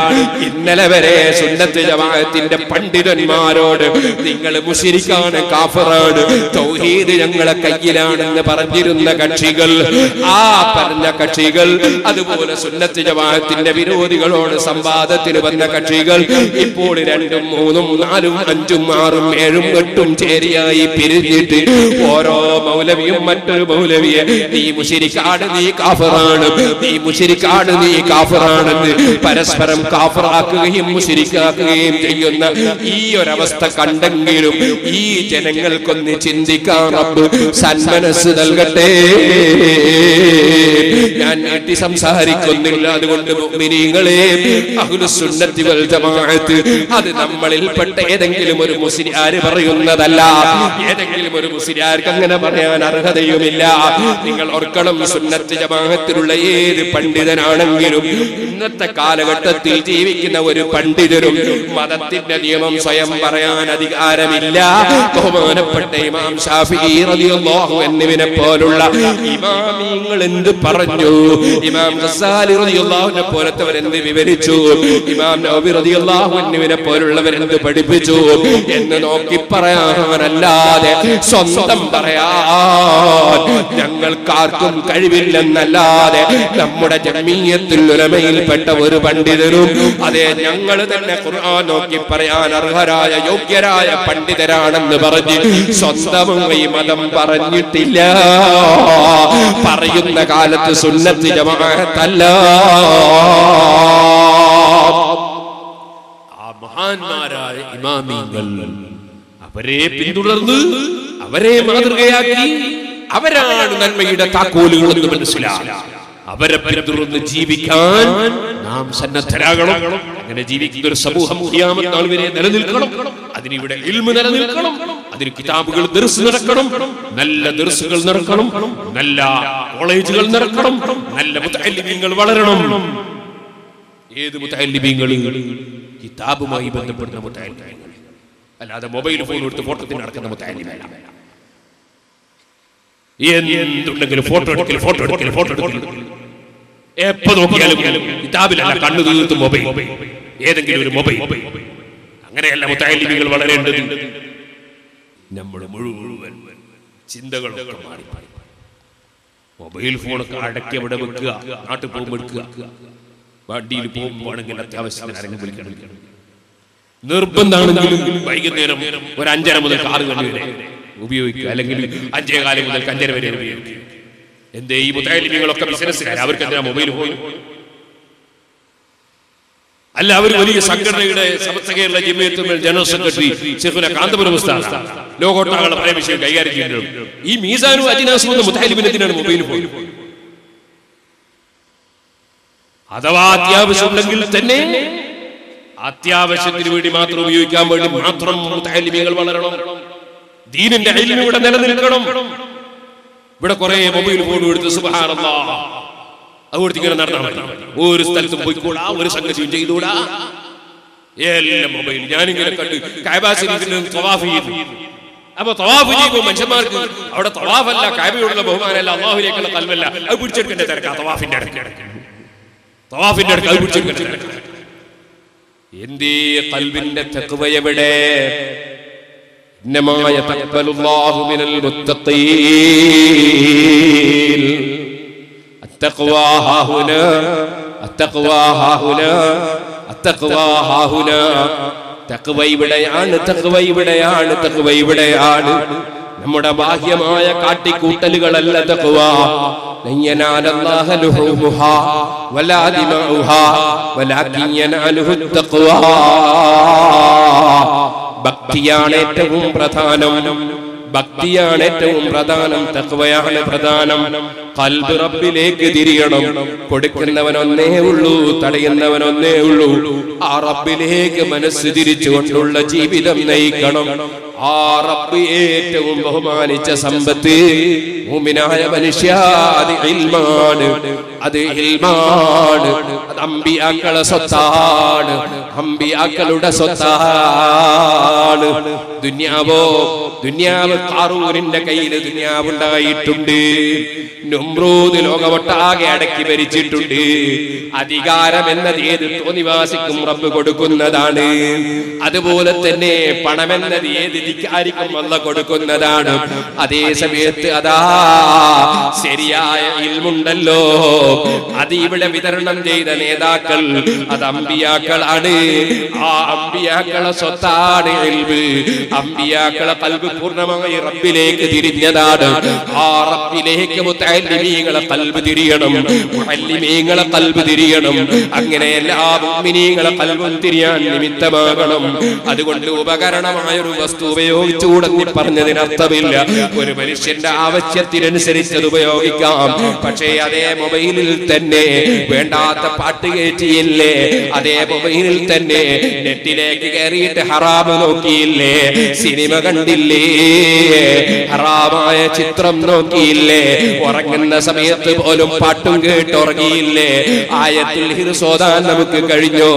ഇന്നലെ വരെ സുന്നത്ത് ജമാഅത്തിന്റെ പണ്ഡിതന്മാരോട് നിങ്ങൾ മുശ്രിക്കാണ്, കാഫിറാണ്, തൗഹീദ് ഞങ്ങളെ കയ്യിലാണെന്ന് പറഞ്ഞിരുന്ന കക്ഷികൾ, ആ പറഞ്ഞ കക്ഷികൾ, അതുപോലെ സുന്നത്ത് ജമാഅത്തിന്റെ വിരോധികളോട് സംവാദത്തിന് വന്ന കക്ഷികൾ ഇപ്പോൾ 2, 3, 4, 5, 6, 7, 8 ചേരിയായി പിരിഞ്ഞിട്ട് ഓരോ മൗലവിയും മറ്റൊരു മൗലവിയെ നീ മുശ്രിക്കാണ്, നീ കാഫിറാണ്, നീ മുശ്രിക്കാണ്, നീ കാഫിറാണെന്ന് പരസ്പരം കാഫിറാക്കുകയും മുശ്രിക്കാക്കുകയും ചെയ്യുന്ന ഈ ഒരവസ്ഥ കണ്ടെങ്കിലും ഈ ജനങ്ങൾക്കൊന്ന് ചിന്തിക്കാൻ റബ്ബ് സന്മനസ്സ് നൽകട്ടെ. ഞാൻ നീട്ടി സംസാരിക്കുന്നില്ല. അതുകൊണ്ട് മുഅ്മിനീങ്ങളെ, അഹ്ലുസുന്നത്തി വൽ ജമാഅത്ത് അത് നമ്മളിൽപ്പെട്ട ഏതെങ്കിലും ഒരു മുസ്ലിയാർ പറയുന്നതല്ല. ഏതെങ്കിലും ഒരു മുസ്ലിയാർക്ക് അങ്ങനെ പറയാൻ അർഹതയുമില്ല. നിങ്ങൾ ഓർക്കണം, സുന്നത്ത് ജമാഅത്തിലുള്ള ഏത് പണ്ഡിതനാണെങ്കിലും ഇന്നത്തെ കാലഘട്ടത്തിൽ ജീവിക്കുന്ന ഒരു പണ്ഡിതരും മതത്തിന്റെ നിയമം സ്വയം പറയാൻ അധികാരമില്ല. ബഹുമാനപ്പെട്ട ഇമാം ശാഫിഈ റളിയല്ലാഹു അൻഹുവിനെ പോലുള്ള ഇമാമിങ്ങൾ എന്ത് പറഞ്ഞു, ഇമാം ഗസാലി റളിയല്ലാഹു അൻഹു പോലത്തവർ എന്ത് വിവരിച്ചു, ഇമാം നവവി റളിയല്ലാഹു അൻഹുവിനെ പോലുള്ളവർ എന്ത് പഠിപ്പിച്ചു എന്ന് നോക്കി പറയാനല്ലാതെ സ്വന്തം പറയാൻ ഞങ്ങൾക്കാർക്കും കഴിവില്ലെന്നല്ലാതെ നമ്മുടെ ജമീയത്തുൽ ഉലമയിൽപ്പെട്ട ഒരു പണ്ഡിതരും അതെ ഞങ്ങൾ തന്നെ ഖുർആൻ നോക്കി പറയാൻ അർഹരായ യോഗ്യരായ പണ്ഡിതരാണെന്ന് പറഞ്ഞ് സ്വന്തമായി മതം പറഞ്ഞിട്ടില്ല. പറയുന്ന കാലത്ത് സുന്നത്ത് ജമാഅത്തല്ല. ആ മഹാന്മാരായ ഇമാമിങ്ങൾ അവരെ പിന്തുടർന്ന് അവരെ മാതൃകയാക്കി അവരാണ് നന്മയുടെ താക്കോലുകൾ എന്ന് മനസ്സിലാക്കി അവരെ പിന്തുടർന്ന് ജീവിക്കാൻ നാം സന്നദ്ധരാകണം. അങ്ങനെ ജീവിക്കുന്ന ഒരു സമൂഹം ഖിയാമത്ത് നാൾ വരെ നിലനിൽക്കണം. അതിനിവിടെ ഇൽമു നിലനിൽക്കണം. അതിന് കിതാബുകൾ ദർസ് നടക്കണം, നല്ല ദർസുകൾ നടക്കണം, നല്ല കോളേജുകൾ നടക്കണം, നല്ല മുതഅല്ലിമീങ്ങൾ വളരണം. ഏത് മുതഅല്ലിമീങ്ങൾ? കിതാബുമായി ബന്ധപ്പെടുന്ന മുതഅല്ലിമീങ്ങൾ, അല്ലാതെ മൊബൈൽ ഫോൺ എടുത്ത് ഫോട്ടോത്തിന് നടക്കുന്ന മുതഅല്ലിമീങ്ങൾ. എന്തുണ്ടെങ്കിലും ഫോട്ടോ എടുക്കൽ എപ്പോ നോക്കിയാലും കിതാബിലല്ല, കണ്ണു തീർത്ത് മൊബൈൽ, ഏതെങ്കിലും ഒരു മൊബൈൽ. അങ്ങനെയല്ല മുതഅല്ലിമീങ്ങൾ വളരേണ്ടത്. നമ്മുടെ മുഴുവൻ ചിന്തകളൊക്കെ മാറി മൊബൈൽ ഫോണൊക്കെ അടക്കി അവിടെ വെക്കുക, നാട്ടിൽ പോകുമ്പോൾ എടുക്കുക, വണ്ടിയിൽ പോകുമ്പോഴാണെങ്കിൽ അത്യാവശ്യത്തിന് ആരെങ്കിലും വിളിക്കണം. നിർബന്ധമാണെങ്കിലും വൈകുന്നേരം ഒരു 5:30 മുതൽ 6 മണി വരെ ഉപയോഗിക്കുക, അല്ലെങ്കിൽ 5:15 മുതൽ 5:30 വരെ ഉപയോഗിക്കുക. എന്തേ ഈ മുതഅല്ലിമീങ്ങളൊക്കെ ബിസിനസ്സുകാർ, അവർക്ക് എന്തിനാ മൊബൈൽ ഫോൺ? അല്ല, അവർ വലിയ സംഘടനയുടെ സമസ്ത കേരള ജമിയത്തുൽ ജനറൽ സെക്രട്ടറി ശൈഖുന കാന്തപുരം ഉസ്താദ് ലോകോട്ടാകളുടെ പല വിഷയം കൈകാര്യം ചെയ്യുന്നുണ്ട്. ഈ മീസാനും അജിനാസും എന്ന മുതഅല്ലിമിനെത്തിനാണ് മൊബൈൽ ഫോൺ. അഥവാ അത്യാവശ്യമുണ്ടെങ്കിൽ തന്നെ അത്യാവശ്യത്തിന് വേണ്ടി മാത്രം ഉപയോഗിക്കാൻ വേണ്ടി മാത്രം മുതഅല്ലിമീങ്ങൾ വളരണം. ദീനിന്റെ ഇൽമു ഇവിടെ നിലനിൽക്കണം. ഇവിടെ കുറെ മൊബൈൽ ഫോൺ എടുത്ത് സുബ്ഹാനല്ലാഹ് അതുകൊണ്ട് ഇങ്ങനെ നടന്നാൽ മതി. ഒരു സ്ഥലത്തും പോയിക്കൂടാ, ഒരു സംഗതിയും ചെയ്തുകൂടാ. എല്ലാം മൊബൈൽ. ഞാനിങ്ങനെ കണ്ട് കഅബ ശരീഫിൽ തവാഫ് ചെയ്തു. അപ്പൊ തവാഫ് ചെയ്യുമ്പോൾ മനുഷ്യന്മാർക്ക് അവിടെ തവാഫല്ല, കഅബയോടുള്ള ബഹുമാനമല്ല, അല്ലാഹുവിലേക്കുള്ള ഖൽബല്ല. അത് പിടിച്ചെടുക്കേണ്ട തിരക്കാ തവാഫിന്റെ ഇടയ്ക്ക് അത് പിടിച്ചെടുക്കേണ്ട തിരക്ക്. എന്തേ ഖൽബിന്റെ തഖ്വ എവിടെ? ഇന്നമാ യതഖബ്ബലുല്ലാഹു മിനൽ മുത്തഖീൻ. അത്തഖ്വാ ഹാഹുനാ അത്തഖ്വാ ഹാഹുനാ അത്തഖ്വാ ഹാഹുനാ. തഖ്വ ഇവിടെയാണ്, തഖ്വ ഇവിടെയാണ്, തഖ്വ ഇവിടെയാണ്. നമ്മുടെ ബാഹ്യമായ കാട്ടിക്കൂട്ടലുകളല്ല തഖ്വ. ലൻ യനാലല്ലാഹ ലുഹൂമുഹാ വലാ ദിമാഉഹാ വലാകിൻ യനാലുഹു തഖ്വ. ഭക്തിയാണ് ഏറ്റവും പ്രധാനം, ഭക്തിയാണ് ഏറ്റവും പ്രധാനം, തഖ്വയാണ് പ്രധാനം. ഖൽബ് റബ്ബിലേക്ക് തിരിയണം. കൊടുക്കുന്നവനൊന്നേ ഉള്ളൂ, തടയുന്നവനൊന്നേ ഉള്ളൂ. ആ റബ്ബിലേക്ക് മനസ്സ് തിരിച്ചുകൊണ്ടുള്ള ജീവിതം നയിക്കണം. ആ റബ്ബ് ഏറ്റവും ബഹുമാനിച്ച സമ്പത്ത് മുഅ്മിനായ മനുഷ്യ അത് ഇൽമാണ്, അത് ഇൽമാണ്. അത് അമ്പിയാക്കളുടെ സ്വത്താണ്, അമ്പിയാക്കളുടെ സ്വത്താണ്. ദുനിയാവോ, ദുനിയാവ് ഖാറൂനിന്റെ കയ്യിൽ ദുനിയാവുണ്ടായിട്ടുണ്ട്. നമ്രൂദ് ലോകമൊട്ടാകെ അടക്കി ഭരിച്ചിട്ടുണ്ട്. അധികാരം എന്നത് ഏത് തോന്നിവാസിക്കും റബ്ബ് കൊടുക്കുന്നതാണ്. അതുപോലെ തന്നെ പണമെന്നത് ഏത് ധിക്കാരിക്കും അല്ലാഹ് കൊടുക്കുന്നതാണ്. അതേ സമയത്ത് അതാ ശരിയായ ഇൽമുണ്ടല്ലോ, അത് ഇവിടെ വിതരണം ചെയ്ത നേതാക്കൾ അത് അമ്പിയാക്കളാണ്. ആ അമ്പിയാക്കളെ സ്വത്താണ് ഇൽമ്. അമ്പിയാക്കളെ ഖൽബ് പൂർണ്ണമായി റബ്ബിലേക്ക് തിരിഞ്ഞതാണ്. ആ റബ്ബിലേക്ക് മുതഅല്ലിമീങ്ങളെ ഖൽബ് തിരിയണം, മുഅല്ലിമീങ്ങളെ ഖൽബ് തിരിയണം. അങ്ങനെ എല്ലാ മുഅ്മിനീങ്ങളെ ഖൽബും തിരിയാൻ നിമിത്തമാകണം. അതുകൊണ്ട് ഉപകരണമായ ഒരു വസ്തു ഉപയോഗിച്ചുകൂടെന്ന് പറഞ്ഞതിനർത്ഥമില്ല. ഒരു മനുഷ്യന്റെ ആവശ്യത്തിനനുസരിച്ച് അത് ഉപയോഗിക്കാം. പക്ഷേ അതേ മൊബൈലിൽ തന്നെ വേണ്ടാത്ത പാട്ട് കയറ്റിയില്ലേ, അതേ മൊബൈലിൽ തന്നെ നെറ്റിലേക്ക് കയറിയിട്ട് ഹറാമ് നോക്കിയില്ലേ, സിനിമ കണ്ടില്ലേ, ഹറാമായ ചിത്രം നോക്കിയില്ലേ, ഉറങ്ങുന്ന സമയത്ത് പോലും പാട്ടും കേട്ട് ഉറങ്ങിയില്ലേ, ആയത്തുൽ ഹിർസ് ഓതാൻ നമുക്ക് കഴിഞ്ഞോ,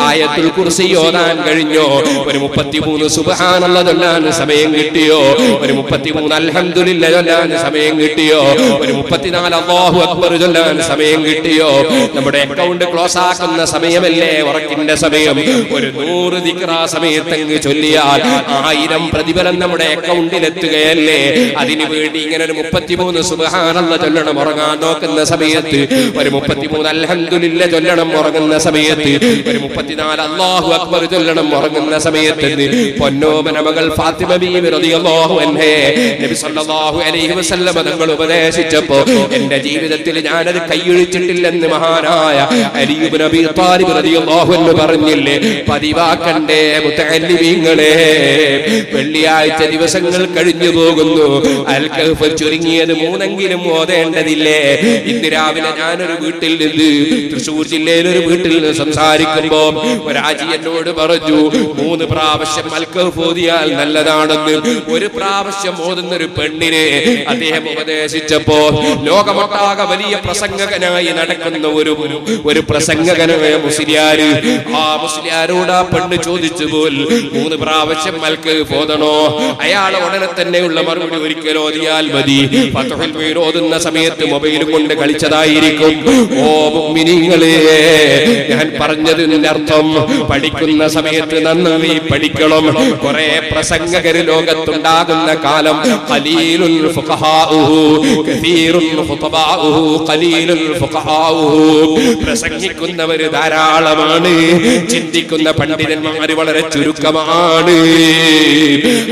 ആയത്തുൽ കുർസി ഓതാൻ കഴിഞ്ഞോ, ഒരു 33 സുബ്ഹാനല്ലാഹ് ചൊല്ലാൻ സമയം കിട്ടിയോ, ഒരു 33 അൽഹംദുലില്ലാഹ് ചൊല്ലാൻ സമയം കിട്ടിയോ, ഒരു 34 അല്ലാഹു അക്ബർ ചൊല്ലാൻ സമയം കിട്ടിയോ? നമ്മുടെ അക്കൗണ്ട് ക്ലോസ് ആക്കുന്ന സമയമല്ലേ ഉറക്കിന്റെ സമയം. ഒരു 100 ദിക്ർ ആ സമയത്തങ്ങ് ചൊല്ലിയാൽ 1000 പ്രതിഫലം നമ്മുടെ അക്കൗണ്ടിൽ എത്തുകയല്ലേ. അതിനു വേണ്ടി ഇങ്ങനെ ഒരു 33 സുബ്ഹാനല്ലാഹ് ചൊല്ലണം ഉറങ്ങാൻ നോക്കുന്ന സമയത്ത്, ഒരു 33 അൽഹംദുലില്ലാഹ് ചൊല്ലണം ഉറങ്ങുന്ന സമയത്ത്, ഒരു 34 അല്ലാഹു അക്ബർ ചൊല്ലണം ഉറങ്ങുന്ന സമയത്ത്. പൊന്നോമന മകൾ ഫാത്തിമ ബീവി റളിയല്ലാഹു അൻഹയെ നബി സല്ലല്ലാഹു അലൈഹി വസല്ലം തങ്ങൾ ഉപദേശിച്ചപ്പോ എന്റെ ജീവിതത്തിൽ ഞാനത് കൈയൊഴിച്ചിട്ടില്ലെന്ന് മഹാനായ അലി ഇബ്നു അബീ ത്വാലിബ് റളിയല്ലാഹു അൻഹു പറഞ്ഞില്ലേ. പതിവാക്കണ്ടേ മുതഅല്ലിമീങ്ങളെ. വെള്ളിയാഴ്ച ദിവസങ്ങൾ കഴിഞ്ഞു പോകുന്നു. അൽ കഹ്ഫ് ചുരുങ്ങിയത് 3 ഓതേണ്ടതില്ലേ? ഇന്ന് രാവിലെ ഞാനൊരു വീട്ടിൽ നിന്ന്, തൃശ്ശൂർ ജില്ലയിൽ ഒരു വീട്ടിൽ നിന്ന് സംസാരിക്കുമ്പോ ഒരാജി എന്നോട് പറഞ്ഞു 3 പ്രാവശ്യം അൽ കഹ്ഫ് ഓതിയാൽ നല്ലതാണെന്ന്. ഒരു പ്രാവശ്യം ഓതുന്ന ഒരു പെണ്ണിനെ അദ്ദേഹം ഉപദേശിച്ചപ്പോ ലോകമൊട്ടാകെ വലിയ പ്രസംഗകനായി നടക്കുന്ന ഒരു പ്രസംഗകനായ മുസ്ലിയാര്, ആ മുസ്ലിയാരോട് ആ പെണ്ണ് ചോദിച്ചു പോൽ 3 പ്രാവശ്യം അൽ കഹ്ഫ് ഓതണോ? അയാൾ ഉടനെ തന്നെയുള്ള മറുപടി ഒരിക്കൽ ഓതിയാൽ മതി. ഫത്ഹുൽ മുഈൻ ഓതുന്ന സമയത്ത് മൊബൈൽ കൊണ്ട് കളിച്ചതായിരിക്കും. ഓ മുഅ്മിനീങ്ങളെ, ഞാൻ പറഞ്ഞതിന്റെ അർത്ഥം പഠിക്കുന്ന സമയത്ത് നന്നായി പഠിക്കണം. കുറെ പ്രസംഗകര് ലോകത്തുണ്ടാകുന്ന കാലം ഖലീലുൽ ഫുഖഹാഉഹു കസീറുൽ ഖുതബാഉഹു ഖലീലുൽ ഫുഖഹാഉഹു. പ്രസംഗിക്കുന്നവര് ധാരാളമാണ്, ചിന്തിക്കുന്ന പണ്ഡിതന്മാർ വളരെ ചുരുക്കമാണ്.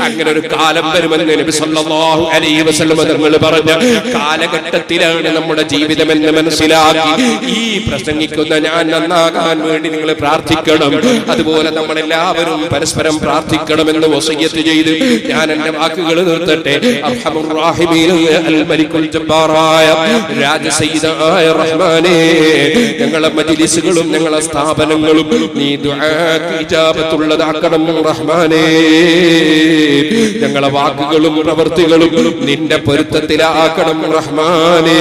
അങ്ങനെ ഒരു കാലം വരുമെന്ന് നബി സല്ലല്ലാഹു അലൈഹി വസല്ലം തങ്ങൾ പറഞ്ഞ കാലഘട്ടത്തിലാണ് നമ്മുടെ ജീവിതമെന്ന് മനസ്സിലാക്കി ഈ പ്രസംഗിക്കുന്ന ഞാൻ നന്നാകാൻ വേണ്ടി നിങ്ങൾ പ്രാർത്ഥിക്കണം. അതുപോലെ നമ്മളെല്ലാവരും പരസ്പരം പ്രാർത്ഥിക്കണമെന്ന് വസിയ്യത്ത് ചെയ്ത് ഞാൻ എന്റെ വാക്കുകൾ നിർത്തട്ടെ. അർഹമുർ റഹീമീൻ അൽ മലിക്കുൽ ജബ്ബാറായ രാജസയ്യിദായ റഹ്മാനേ, ഞങ്ങളുടെ മജ്ലിസുകളും ഞങ്ങളുടെ സ്ഥാപനങ്ങളും നീ ദുആക്ക് ഇജാബത്തുള്ളതാക്കണം റഹ്മാനേ. ഞങ്ങളുടെ വാക്കുകളും പ്രവൃത്തികളും നിന്റെ പൊരുത്തത്തിലാക്കണം റഹ്മാനേ.